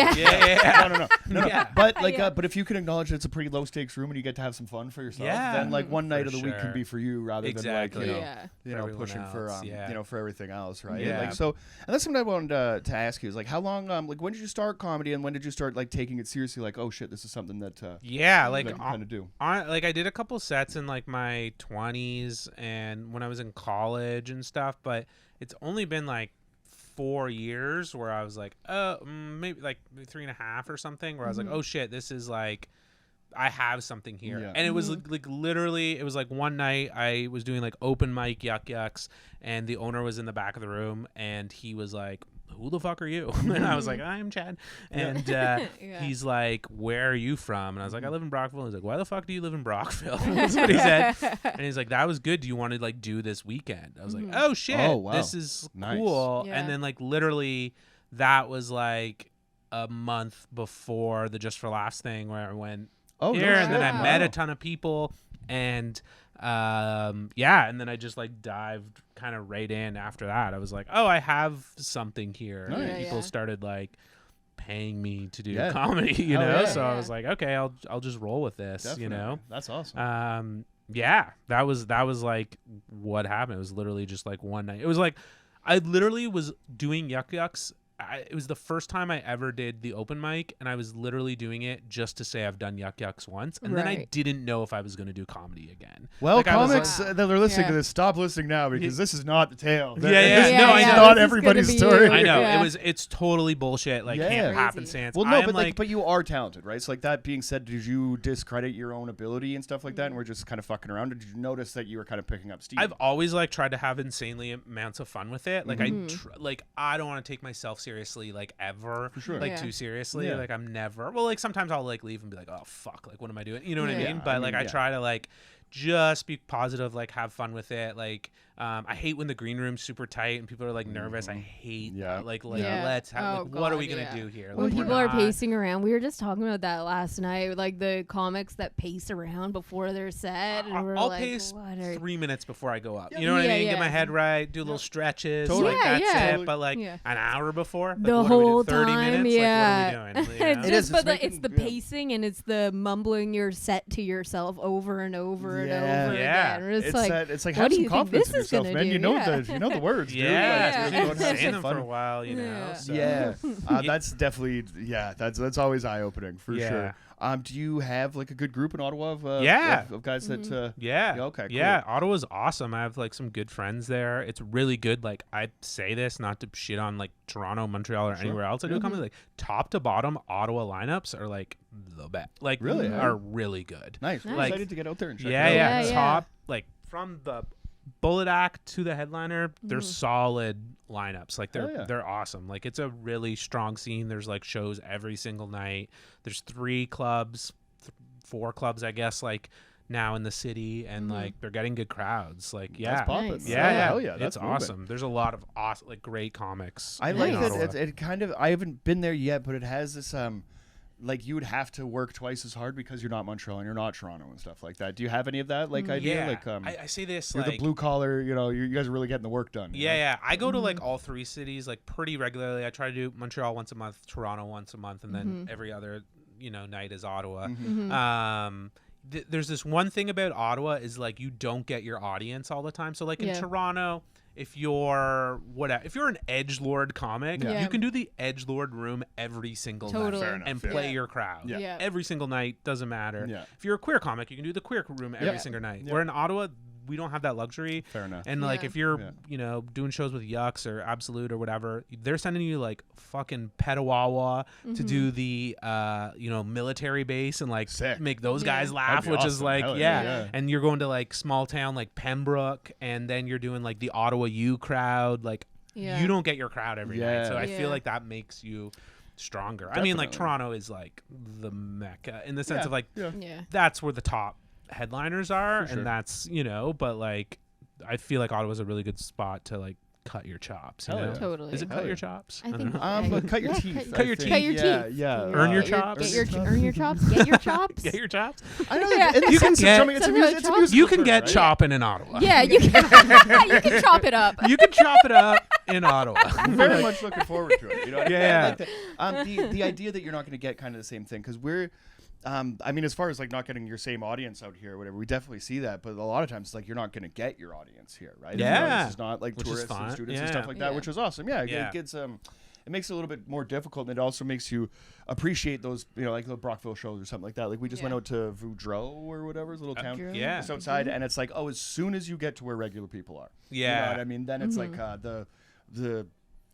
No. But if you can acknowledge that it's a pretty low stakes room and you get to have some fun for yourself, then like one night of the week can be for you rather than like pushing for for everything else, right? Like so, and that's something I wanted to ask you is like, how long like when did you start comedy, and when did you start like taking it seriously, like, oh shit, this is something that kind of do? I did a couple sets in like my 20s and when I was in college and stuff, but it's only been like 4 years where I was like, maybe like 3.5 or something, where I was like, oh shit, this is like, I have something here. And it was like literally, it was like one night I was doing like open mic yucks, and the owner was in the back of the room, and he was like, who the fuck are you? And I was like, I'm Chad. And he's like, where are you from? And I was like, I live in Brockville. And he's like, why the fuck do you live in Brockville? That's what he said. And he's like, that was good. Do you want to like do this weekend? I was like, oh shit, this is cool. And then like literally that was like a month before the Just for Laughs thing, where I went here, and then I met a ton of people, and and then I just like dived kind of right in after that. I was like, oh, I have something here. And people started like paying me to do comedy, so I was like, okay, I'll just roll with this. Definitely. That's awesome. That was like what happened. It was literally just like one night. It was like I literally was doing yucks it was the first time I ever did the open mic, and I was literally doing it just to say I've done Yuck Yucks once, and then I didn't know if I was going to do comedy again. Well, comics that are listening to this, stop listening now because this is not the tale. No, I know. Not everybody's story. I know it's totally bullshit. Like can't happenstance. Well, no, but you are talented, right? So like that being said, did you discredit your own ability and stuff like that, and we're just kind of fucking around? Or did you notice that you were kind of picking up steam? I've always like tried to have insanely amounts of fun with it. Like I don't want to take myself seriously like ever. For sure. Like too seriously. Like I'm never. Well, like sometimes I'll like leave and be like, oh fuck, like what am I doing? You know what I mean? But I try to like just be positive, like have fun with it. Like I hate when the green room's super tight and people are like nervous. I hate that. Like let's have what are we gonna do here? When like, people are pacing around, we were just talking about that last night, like the comics that pace around before their set, and we're I'll like, pace 3 minutes before I go up. Yeah. You know what I mean? Get my head right, do little stretches, totally. like that's it. But like an hour before, like, the what whole 30 time, minutes, like what are we doing? You know? It's the pacing and it's the mumbling your set to yourself over and over and over again. It's like have some confidence in yourself, man. You know the words. Yeah, dude. Saying them for a while, you know. So. Yeah, that's definitely that's always eye opening for sure. Do you have like a good group in Ottawa of guys that? Okay. Cool. Yeah, Ottawa's awesome. I have like some good friends there. It's really good. Like I say this not to shit on like Toronto, Montreal, or anywhere else. I do comedy. Like top to bottom, Ottawa lineups are like the best. Like really are really good. Nice. We're like, excited to get out there and check. Yeah. Top like from the bullet act to the headliner, they're solid lineups. Like they're awesome. Like it's a really strong scene. There's like shows every single night. There's 3 clubs, 4 clubs, I guess, like now in the city, and like they're getting good crowds. Like that's popping. Nice. That's awesome. There's a lot of awesome, like great comics. I like that. It kind of. I haven't been there yet, but it has this like you would have to work twice as hard because you're not Montreal and you're not Toronto and stuff like that. Do you have any of that idea? Like I say this, you're like the blue collar, you guys are really getting the work done. Yeah. I go to like all 3 cities like pretty regularly. I try to do Montreal once a month, Toronto once a month, and then every other night is Ottawa. There's this one thing about Ottawa is like you don't get your audience all the time. So like in Toronto, if you're an edgelord comic, you can do the edgelord room every single night and play your crowd. Every single night, doesn't matter. If you're a queer comic, you can do the queer room every single night. Where in Ottawa, we don't have that luxury. Fair enough. And like if you're doing shows with Yucks or Absolute or whatever, they're sending you like fucking Petawawa to do the military base and like make those guys laugh, which is like and you're going to like small town like Pembroke, and then you're doing like the Ottawa U crowd. Like you don't get your crowd every night, so I feel like that makes you stronger. Definitely. I mean, like Toronto is like the mecca in the sense of like that's where the top headliners are, and that's but like I feel like Ottawa's a really good spot to like cut your chops. Totally. Is it cut your chops? I think cut your teeth. Cut your teeth. Cut your teeth. Yeah. Earn your chops. Earn your chops. Get your chops. Get your chops. I know that you can get. It's a musical You can get right? chopping in Ottawa. Yeah, you can. You can chop it up. You can chop it up in Ottawa. I'm very much looking forward to it. What I mean? Yeah. The idea that you're not going to get kind of the same thing because we're. I mean, as far as like not getting your same audience out here or whatever, we definitely see that. But a lot of times, like you're not going to get your audience here, right? Yeah, this is not like tourists and students and stuff like that, which is awesome. Yeah, it gets it makes it a little bit more difficult, and it also makes you appreciate those, like the Brockville shows or something like that. Like we just went out to Voudreau or whatever, this little town just outside, and it's like, oh, as soon as you get to where regular people are, you know what I mean? Then it's like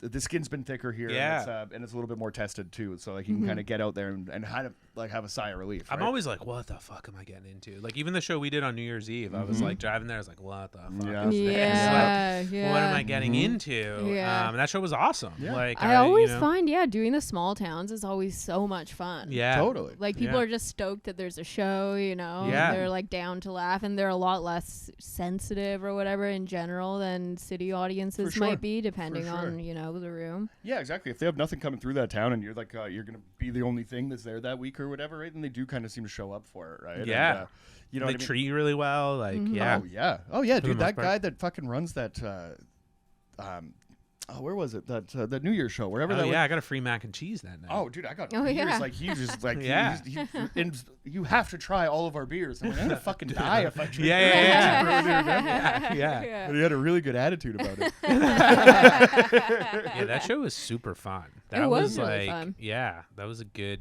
the skin's been thicker here, and it's a little bit more tested too. So like you can kind of get out there and kind of like have a sigh of relief. Right? I'm always like, what the fuck am I getting into? Like even the show we did on New Year's Eve, I was like driving there, I was like, what the fuck is this? Like, what am I getting into? And that show was awesome. Like I always find doing the small towns is always so much fun. Yeah, totally. Like people are just stoked that there's a show, they're like down to laugh, and they're a lot less sensitive or whatever in general than city audiences might be, depending on the room. Yeah, exactly. If they have nothing coming through that town and you're like you're gonna be the only thing that's there that week or whatever, right? Then they do kind of seem to show up for it, right? Yeah. And, they treat you really well. Like Oh yeah, dude. That guy that fucking runs that where was it? That the New Year's show, wherever that was. I got a free mac and cheese that night. Oh, dude, I got Oh, beers. yeah. Like, he just, like, Yeah. and you have to try all of our beers. I'm like, I'm going to fucking die if I drink Yeah. But he had a really good attitude about it. Yeah, that show was super fun. That It was really like, fun. yeah, that was a good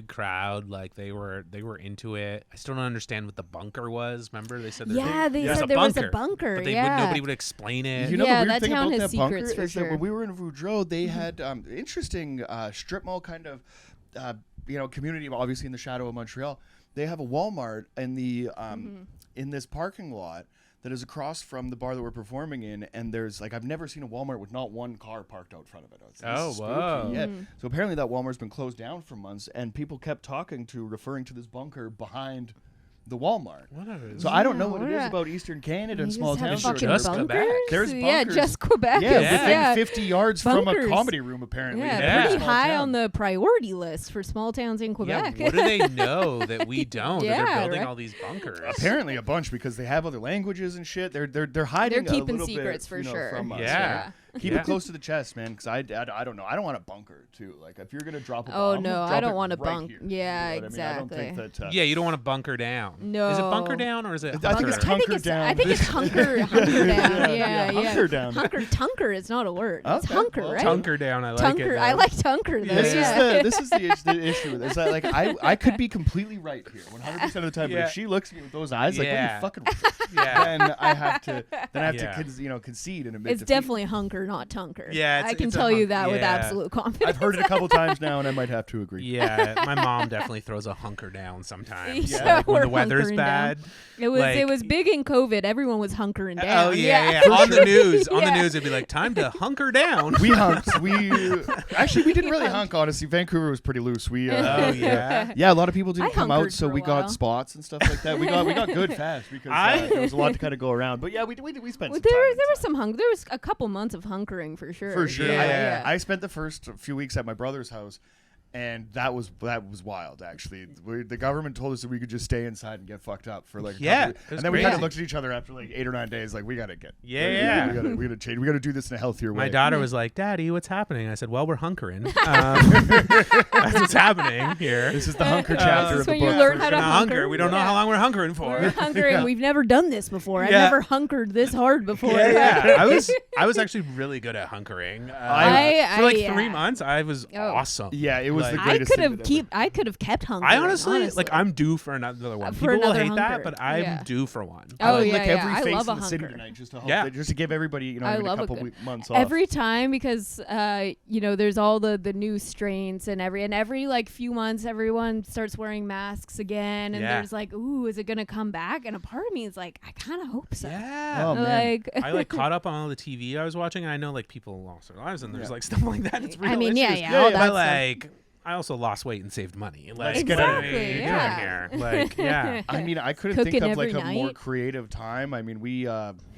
crowd. Like they were into it. I still don't understand what the bunker was. Remember they said They there's said there was a bunker. but nobody would explain it. You know the Yeah, weird that thing town about has that bunker secrets for is that sure. when we were in Voudreau, they had interesting strip mall kind of, community, obviously in the shadow of Montreal. They have a Walmart in the in this parking lot that is across from the bar that we're performing in, and there's like I've never seen a Walmart with not one car parked out front of it. It's Oh, spooky. whoa. Yeah. So apparently that Walmart's been closed down for months, and people kept referring to this bunker behind the Walmart. So I don't know what it is about Eastern Canada and small towns. Fucking Just bunkers? Quebec. There's Yeah, bunkers. just Quebec. Yeah, is- within 50 yards from a Bunkers. comedy room, apparently. Yeah, in a Yeah. pretty small high town. on the priority list for small towns in Yeah, Quebec. what do they know that we don't? That Yeah, they're building right. all these bunkers. Apparently a bunch because they have other languages and shit. They're hiding. They're keeping a little secrets bit, for you know, sure. From us. Yeah. Keep Yeah. it close to the chest, man. Because I don't know. I don't want a bunker too. Like if you're gonna drop a Oh, bomb, no, drop I don't it want a right bunk. here. Yeah, You know what I mean? I don't think exactly. that. Yeah, you don't want to bunker down. No. Is it bunker down or is it? I think it's hunker? hunker down. I think it's hunker down. Yeah. Hunker down. Tunker is not a word. It's Okay, hunker, well, right? Tunker down. I like Tunker. it. I like Tunker though. This is the issue with this. Like I could be completely right here 100% of the time, but Yeah. if she looks at me with those eyes, like Yeah. what are you fucking? Yeah. Then I have to Yeah. concede and admit It's defeat. definitely hunker, not Tunker. Yeah, I can it's a tell you hunk- that with yeah. absolute confidence. I've heard it a couple times now, and I might have to agree. Yeah, my mom definitely throws a hunker down sometimes. Yeah, Like when we're the weather's hunkering bad. It was big in COVID. Everyone was hunkering down. Oh yeah. For On the sure. news, on the Yeah. news, it'd be like time to hunker down. We hunked. We didn't really hunk. Honestly, Vancouver was pretty loose. We Oh yeah. yeah, a lot of people didn't I come hunkered out, so for a we got while. spots and stuff like that. We got good fast because there was a lot to kind of go around. But yeah, we spent Well, some time there inside. was some There was a couple months of hunkering for sure. For sure. Yeah. I spent the first few weeks at my brother's house, and that was wild. Actually, the government told us that we could just stay inside and get fucked up for like a Yeah, couple it weeks. was And then we kind of crazy. looked at each other after like 8 or 9 days, like we gotta get Yeah. we gotta change. We gotta do this in a healthier way. My daughter was like, "Daddy, what's happening?" I said, "Well, we're hunkering. That's what's happening here. This is the hunker chapter This of is the when you book. learn for how to sure. Gonna hunker. We don't know Yeah. how long we're hunkering for." We're hunkering. We've never done this before. I've Yeah. never hunkered this hard before. Yeah. I was actually really good at hunkering. For like 3 months, I was Oh. awesome. Yeah, it was Like, the I greatest. could thing have that ever- I could have kept hunkering. I honestly, like, I'm due for another one. For People will another hate hunker. that, but I'm Yeah. due for one. Oh, I yeah, lick yeah. every I face love a in the city hunker. tonight just to Yeah. just to give everybody I even a love a couple good- months off. every time because there's all the new strains and every like few months everyone starts wearing masks again and Yeah. there's like, ooh, is it gonna come back? And a part of me is like, I kind of hope so. Yeah. Oh, man. Like I like caught up on all the TV I was watching, and I know like people lost their lives, and there's Yeah. like stuff like that. It's real I mean, yeah, issues. yeah, all that But stuff. like, I also lost weight and saved money. Like, Let's get out of Exactly, what are you yeah. doing here? Like, yeah. I mean, I couldn't Cooking think of every like a more night. creative time. I mean, we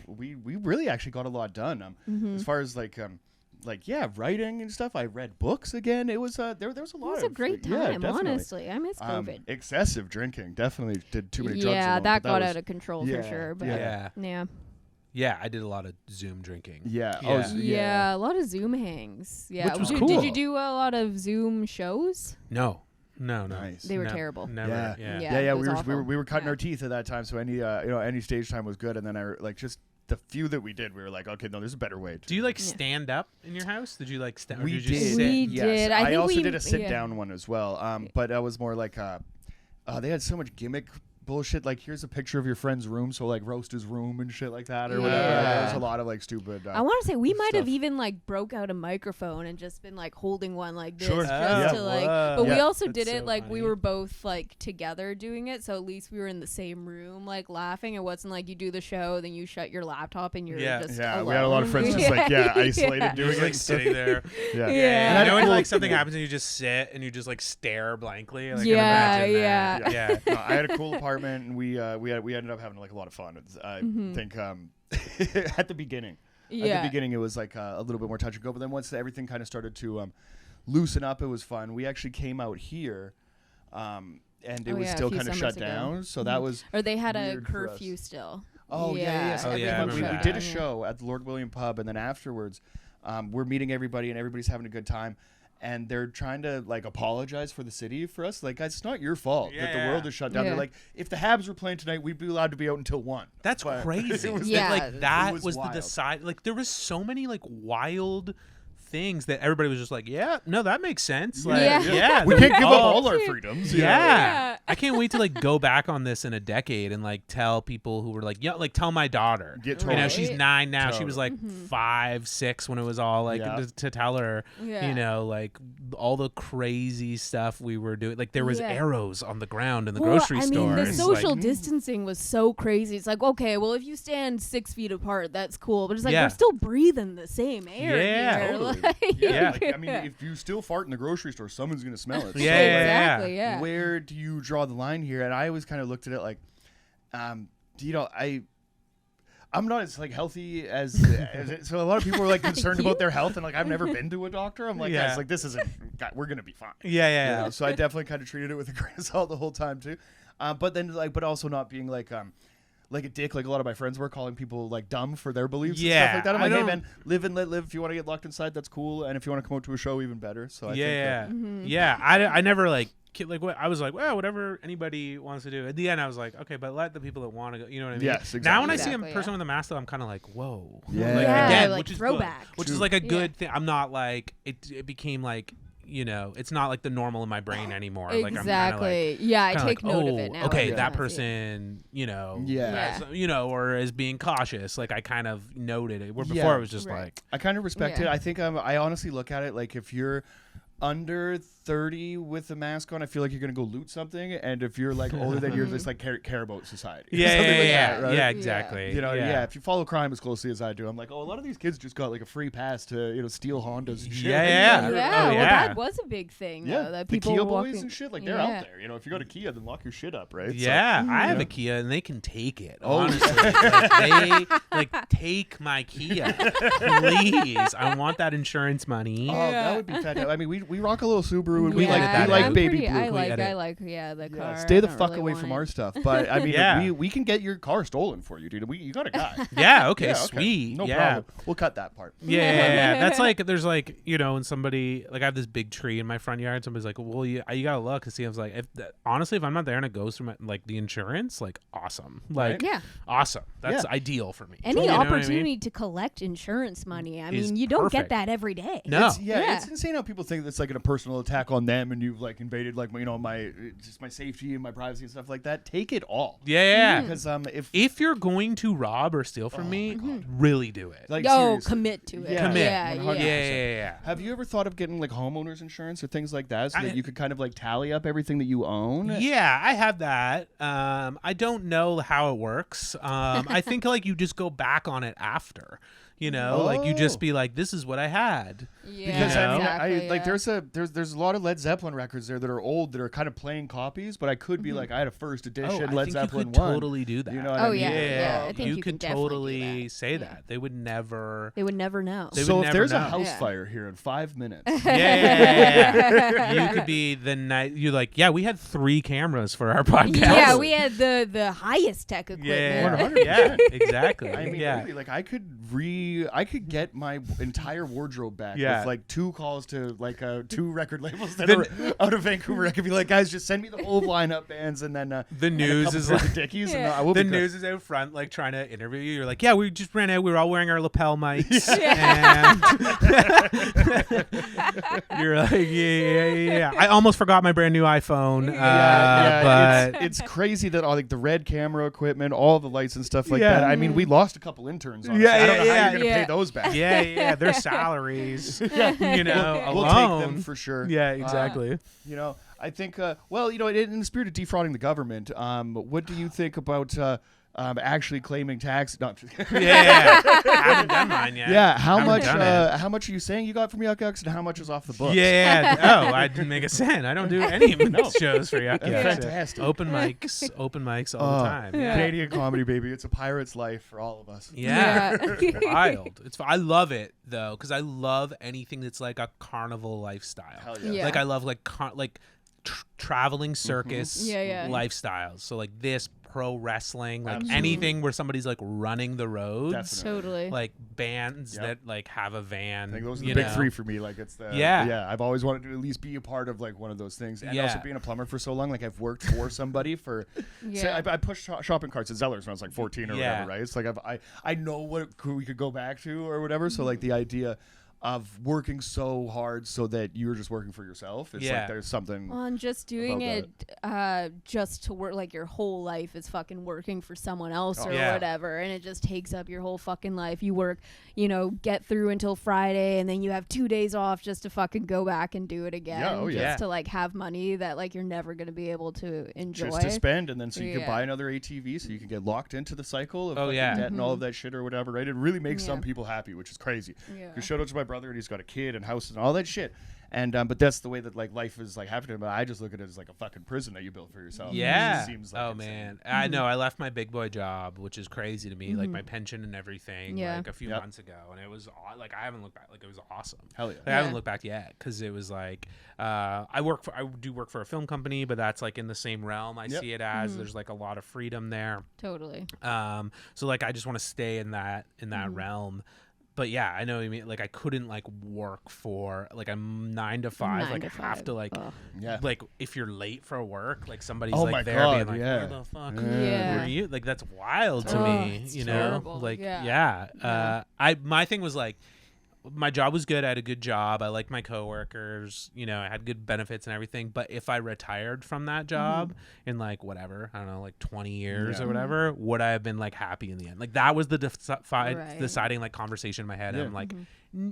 really actually got a lot done. Mm-hmm. As far as writing and stuff. I read books again. It was there was a lot. It was of a great yeah, time, definitely. honestly. I miss COVID. Excessive drinking definitely did too many drugs. Yeah, alone, that but got was- out of control yeah, for sure. But Yeah. yeah. Yeah, I did a lot of Zoom drinking. Yeah. Yeah. Oh, Yeah, a lot of Zoom hangs. Yeah. Which was Did cool. you do a lot of Zoom shows? No. Nice. They were No, terrible. Never. Yeah. Yeah. Yeah. Yeah, it we was were, awful. we were cutting Yeah. our teeth at that time, so any stage time was good. And then just the few that we did, we were like, okay, no, there's a better way. Do you like Yeah. stand up in your house? Did you like stand? We or did you did. sit? We Yes. did. I think also we- did a sit yeah. down one as well. But that was more like they had so much gimmick bullshit. Like, here's a picture of your friend's room, so like roast his room and shit like that or whatever. Yeah. There was a lot of like stupid. I want to say we might have stuff. even like broke out a microphone and just been like holding one like this Sure. just Yeah. to like. Whoa. But we Yeah. also That's did it so like funny. we were both like together doing it, so at least we were in the same room like laughing. It wasn't like you do the show, then you shut your laptop and you're Yeah. just Yeah, alone. we had a lot of friends just like isolated doing Just it. like sitting there. Yeah. Yeah. And I know when cool- like something happens and you just sit and you just like stare blankly. Like, I can Yeah, imagine yeah. that. Yeah. No, I had a cool apartment, and we ended up having like a lot of fun. I think at the beginning. At Yeah. the beginning, it was like a little bit more touch and go, but then once everything kind of started to loosen up, it was fun. We actually came out here, and it Oh, was yeah, a still few kind of summers shut ago. down. So that was Or they had a weird for us. curfew still. yeah. Oh, So yeah, I we remember did that. a show at the Lord William Pub, and then afterwards, we're meeting everybody and everybody's having a good time. And they're trying to like apologize for the city for us. Like, guys, it's not your fault that the world is shut down. Yeah. They're like, if the Habs were playing tonight, we'd be allowed to be out until 1. That's But crazy. it was- That was was the wild. decide. Like there was so many like wild things that everybody was just like, yeah, no, that makes sense. Like, Yeah. We can't give up all our freedoms. you know? Yeah. I can't wait to like go back on this in a decade and like tell people who were like, yeah, like tell my daughter. Get You know, totally. she's 9 now. She was Totally. like 5, 6 when it was all like Yeah. to tell her, Yeah. you know, like all the crazy stuff we were doing. Like there was Yeah. arrows on the ground in the Well, grocery I store. mean, the It's social like, distancing was so crazy. It's like, okay, well, if you stand 6 feet apart, that's cool. But it's like, Yeah. we're still breathing the same air. Yeah. here. Totally. Like, Yeah. Like, I mean, if you still fart in the grocery store, someone's going to smell it. Yeah, So, like, exactly. Yeah. where do you draw the line here? And I always kind of looked at it like, you know, I'm not as like healthy as so a lot of people are like concerned about their health, and like I've never been to a doctor. I'm like, Yeah. guys, like this isn't. God, we're gonna be fine. yeah. You know? So I definitely kind of treated it with a grain of salt the whole time too. But then like, but also not being like a dick, like a lot of my friends were, calling people like dumb for their beliefs and Yeah, stuff like that. I'm I like, hey don't- man, live and let live. If you want to get locked inside, that's cool. And if you want to come out to a show, even better. So I think that, Yeah. I never like like what I was like, well, whatever anybody wants to do. At the end, I was like, okay, but let the people that want to go. You know what I mean? Yes, Now when I exactly. see a Exactly, person yeah. with a mask, though, I'm kind of like, whoa. Yeah. Like, Yeah, again, like which is throwback. good, which is True. like a Yeah. good thing. I'm not like it became like. You know, it's not like the normal in my brain anymore. Like I'm Exactly. kinda yeah, I like, take note of it now. okay, every that time I see it. person, you know, Yeah. as- you know, or is being cautious. Like I kind of noted it. Where before Yeah. it was just Right. like, I kind of respect Yeah. it. I think I honestly look at it like if you're under 30 with a mask on, I feel like you're gonna go loot something, and if you're like older, then you're just like care about society. yeah, Something like yeah, that, right? yeah, exactly. You know, yeah. If you follow crime as closely as I do, I'm like, oh, a lot of these kids just got like a free pass to, you know, steal Hondas and shit. Yeah, Yeah, Oh, well, yeah. that was a big thing. Yeah, though, that the people Kia were boys walking. and shit, like they're Yeah. out there. You know, if you got a Kia, then lock your shit up, right? Yeah, I have Yeah. a Kia and they can take it. Oh, Honestly, like, they like take my Kia, please. I want that insurance money. Oh, Yeah. that would be fantastic. I mean, we rock a little Subaru, and we Yeah, like that we is. like baby blue. I Can we like edit? the Yeah, car. stay I the don't fuck really away want from it. our stuff. But I mean, Yeah. we can get your car stolen for you, dude. You got a guy. Yeah, okay, Yeah, sweet. No yeah. problem. We'll cut that part. Yeah. That's like there's like, you know, when somebody like I have this big tree in my front yard, somebody's like, well, you gotta look and see. I was like, honestly, if I'm not there and it goes through my, like the insurance, like awesome, like Yeah. awesome. That's Yeah. ideal for me. Any You know what I mean? opportunity to collect insurance money. I Is mean, you don't perfect. get that every day. No. It's insane how people think that's like a personal attack on them, and you've like invaded like you know my just my safety and my privacy and stuff like that. Take it all. Yeah. Because If you're going to rob or steal from me, really do it. like Oh, seriously. commit to it. Yeah. Commit. Yeah, 100%. Yeah. Have you ever thought of getting like homeowners insurance or things like that, so I- that you could kind of like tally up everything that you own? Yeah, I have that. I don't know how it works. I think like you just go back on it after. You know, like you just Oh. be like, this is what I had. Yeah, Because You I know? mean, exactly, like yeah. there's a lot of Led Zeppelin records there that are old that are kind of plain copies, but I could be like I had a first edition I Led think Zeppelin you could 1. totally do that. You know what Oh, I mean? yeah, Yeah, I think you you can could definitely do totally that. say Yeah. that. They would never. They would never know. They So would if never there's a know. house Yeah. fire here in 5 minutes, Yeah. You could be the night. You're like, yeah, we had 3 cameras for our podcast. Yeah, we had the highest tech equipment. Yeah, 100%. yeah, exactly. I mean, yeah. really, like I could get my entire wardrobe back Yeah. with like 2 calls to like 2 record labels that Then- are out of Vancouver. I could be like, guys, just send me the whole lineup bands, and then The news is like. Dickies, and Yeah. I will The be good. news is out front, like trying to interview you. You're like, yeah, we just ran out. We were all wearing our lapel mics, and you're like, yeah. I almost forgot my brand new iPhone, but it's crazy that all like the red camera equipment, all the lights and stuff like Yeah. that. I mean, we lost a couple interns. Honestly. Yeah, I don't know yeah, how you're gonna yeah. pay those back. yeah, their salaries, you know, We'll alone. take them for sure. Yeah, exactly. You know, I think. Well, you know, in the spirit of defrauding the government, what do you think about actually claiming tax? No, I'm just kidding. Yeah, haven't done mine yet. Yeah, how Haven't much? done it. How much are you saying you got from Yuck Yucks, and how much is off the books? Yeah. Oh, I didn't make a cent. I don't do any shows for Yuck Yucks. Fantastic. Open mics all the time. Yeah. Canadian comedy, baby. It's a pirate's life for all of us. Yeah. Wild. I love it though, because I love anything that's like a carnival lifestyle. Hell yeah. Yeah. Like I love like traveling circus Yeah. lifestyles. So like this pro wrestling, like Absolutely. anything where somebody's like running the roads. Definitely. Totally. Like bands that like have a van. I think those are you the big know? three for me. Like it's the I've always wanted to at least be a part of like one of those things. And also being a plumber for so long, like I've worked for somebody for. Say, I pushed shopping carts at Zellers when I was like 14 or whatever, right? It's like I know what we could go back to or whatever. So like the idea of working so hard so that you're just working for yourself. It's like there's something. Well, and just doing it just to work, like your whole life is fucking working for someone else or whatever, and it just takes up your whole fucking life. You work, get through until Friday, and then you have 2 days off just to fucking go back and do it again. Just to like have money that like you're never gonna be able to enjoy. Just to spend, and then so you can buy another ATV, so you can get locked into the cycle of debt and all of that shit or whatever, right? It really makes some people happy, which is crazy. Because shout out to my brother, and he's got a kid and house and all that shit. And but that's the way that like life is like happening. But I just look at it as like a fucking prison that you built for yourself. Yeah. It seems like man, I know. I left my big boy job, which is crazy to me, like my pension and everything, like a few months ago, and it was like I haven't looked back. Like it was awesome. Hell yeah. Like, I haven't looked back yet because it was like I do work for a film company, but that's like in the same realm. I see it as there's like a lot of freedom there. Totally. So like I just want to stay in that realm. But yeah, I know what you mean. Like I couldn't like work for like a 9 to 5. Like I have to like like if you're late for work, like somebody's like there being like, where the fuck were you? Like that's wild to me. You terrible. know? Like I my thing was like my job was good. I had a good job. I liked my coworkers. I had good benefits and everything. But if I retired from that job in like whatever, I don't know, like 20 years or whatever, would I have been like happy in the end? Like that was the deciding like conversation in my head. I'm like,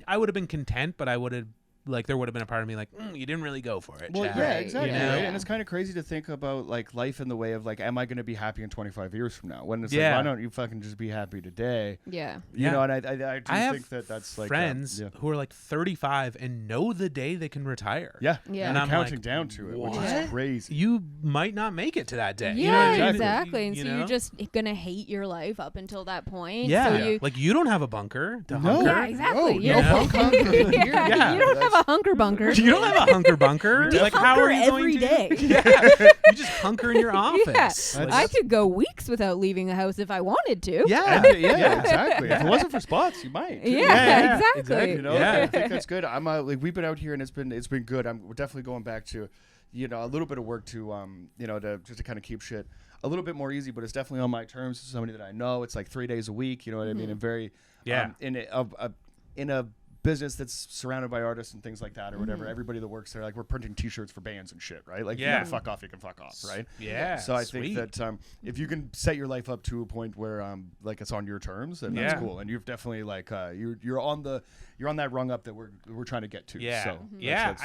I would have been content, but I would have like there would have been a part of me like you didn't really go for it. Well, Chad. yeah, exactly. Right? And it's kind of crazy to think about like life in the way of like, am I going to be happy in 25 years from now? When it's like, why don't you fucking just be happy today? Yeah. You know, and I do think that's like friends who are like 35 and know the day they can retire. Yeah. And I'm counting like, down to it, what? which is crazy. You might not make it to that day. Yeah, you know exactly. And you so know? you're just gonna hate your life up until that point. Yeah. So like you don't have a bunker to No. hunker. Yeah, exactly. No bunk hunker. Yeah, you don't have a hunker bunker. You don't have a hunker bunker. You like how are you every going day. to? You just hunker in your office. Yeah. I could go weeks without leaving the house if I wanted to. Yeah, exactly. If it wasn't for spots, you might. Yeah, exactly. You know, I think that's good. I'm like we've been out here and it's been good. We're definitely going back to, a little bit of work to to just to kind of keep shit a little bit more easy, but it's definitely on my terms. Somebody that I know. It's like 3 days a week. You know what I mean? And very in a business that's surrounded by artists and things like that or whatever. Everybody that works there, like we're printing T-shirts for bands and shit, right? Like you gotta fuck off, you can fuck off, right? Yeah. So I think that if you can set your life up to a point where like it's on your terms, then that's cool. And you've definitely like you're on that rung up that we're trying to get to. Yeah. So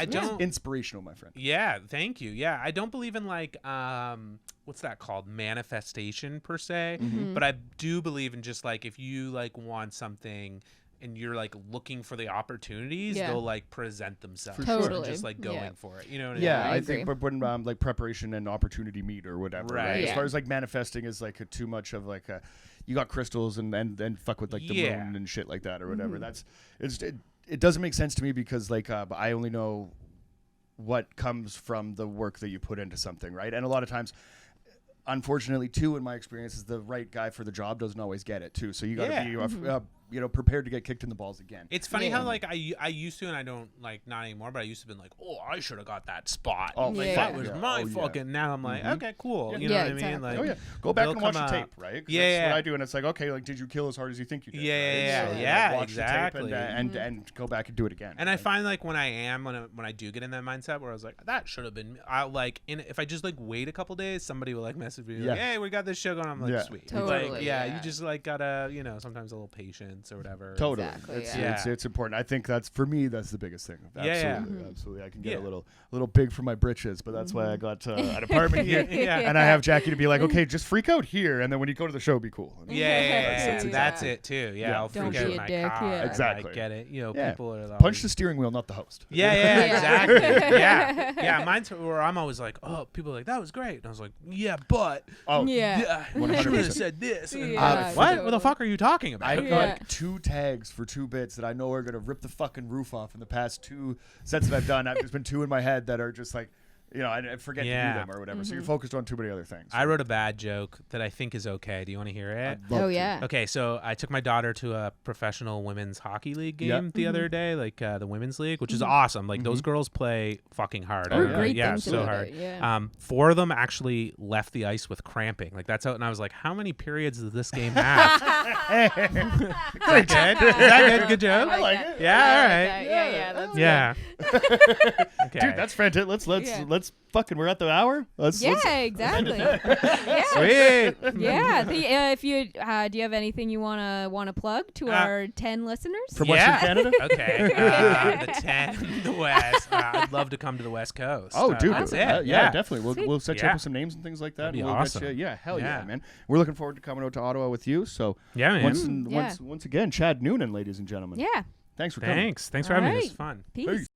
that's inspirational, my friend. Yeah, thank you. Yeah, I don't believe in like what's that called, manifestation per se, but I do believe in just like if you like want something and you're like looking for the opportunities, they'll like present themselves. Totally. Just like going for it. You know what I mean? Yeah, I think, but when like preparation and opportunity meet or whatever, right? As far as like manifesting is like too much of like you got crystals and fuck with like the moon and shit like that or whatever. It doesn't make sense to me because like I only know what comes from the work that you put into something, right? And a lot of times, unfortunately, too, in my experience, is the right guy for the job doesn't always get it too. So you got to be prepared to get kicked in the balls again. It's funny how like I used to, and I don't like not anymore, but I used to been like, oh, I should have got that spot. Oh, like that was my fucking. Now I'm like, okay, cool. You know what I mean? Like, go back and watch the tape, right? Yeah, that's what I do, and it's like, okay, like, did you kill as hard as you think you did? Yeah, watch exactly. the tape and go back and do it again. And I find like when I do get in that mindset where I was like, that should have been. I like if I just like wait a couple days, somebody will like message me like, hey, we got this show going. I'm like, sweet. Totally. Like, you just like gotta sometimes a little patience or whatever. Totally. It's important. I think that's for me. That's the biggest thing. Absolutely. I can get a little big for my britches, but that's why I got an apartment here. And I have Jackie to be like, okay, just freak out here, and then when you go to the show, be cool. That's it too. I'll freak out in my car. Exactly. I get it. People are punch the steering wheel, not the host. Exactly. Mine's where I'm always like, oh, people are like, that was great, and I was like, but you should have said this. What the fuck are you talking about? I've got 2 tags for 2 bits that I know are gonna rip the fucking roof off in the past 2 sets that I've done. There's been 2 in my head that are just like I forget to do them or whatever. So you're focused on too many other things. I wrote a bad joke that I think is okay. Do you want to hear it? Oh, yeah. Okay, so I took my daughter to a professional women's hockey league game the other day, like the women's league, which is awesome. Like those girls play fucking hard. Great things so about hard. it, yeah. 4 of them actually left the ice with cramping. Like that's out, and I was like, how many periods does this game have? Great, good. Is that good? Good joke. I like it. Yeah, all right. Yeah, that's Yeah. Okay. Dude, that's fantastic. Let's fucking. We're at the hour. Exactly. Yeah. Sweet. Yeah. If you do you have anything you wanna plug to our 10 listeners? From Western Canada. Okay. The 10, the West. I'd love to come to the West Coast. Oh, dude. That's it. Yeah, definitely. We'll set you up with some names and things like that. That'd be we'll awesome. Get you, hell yeah, man. We're looking forward to coming out to Ottawa with you. So yeah, man. Once again, Chad Noonan, ladies and gentlemen. Yeah. Thanks for coming. Thanks for having me. It was fun. Peace.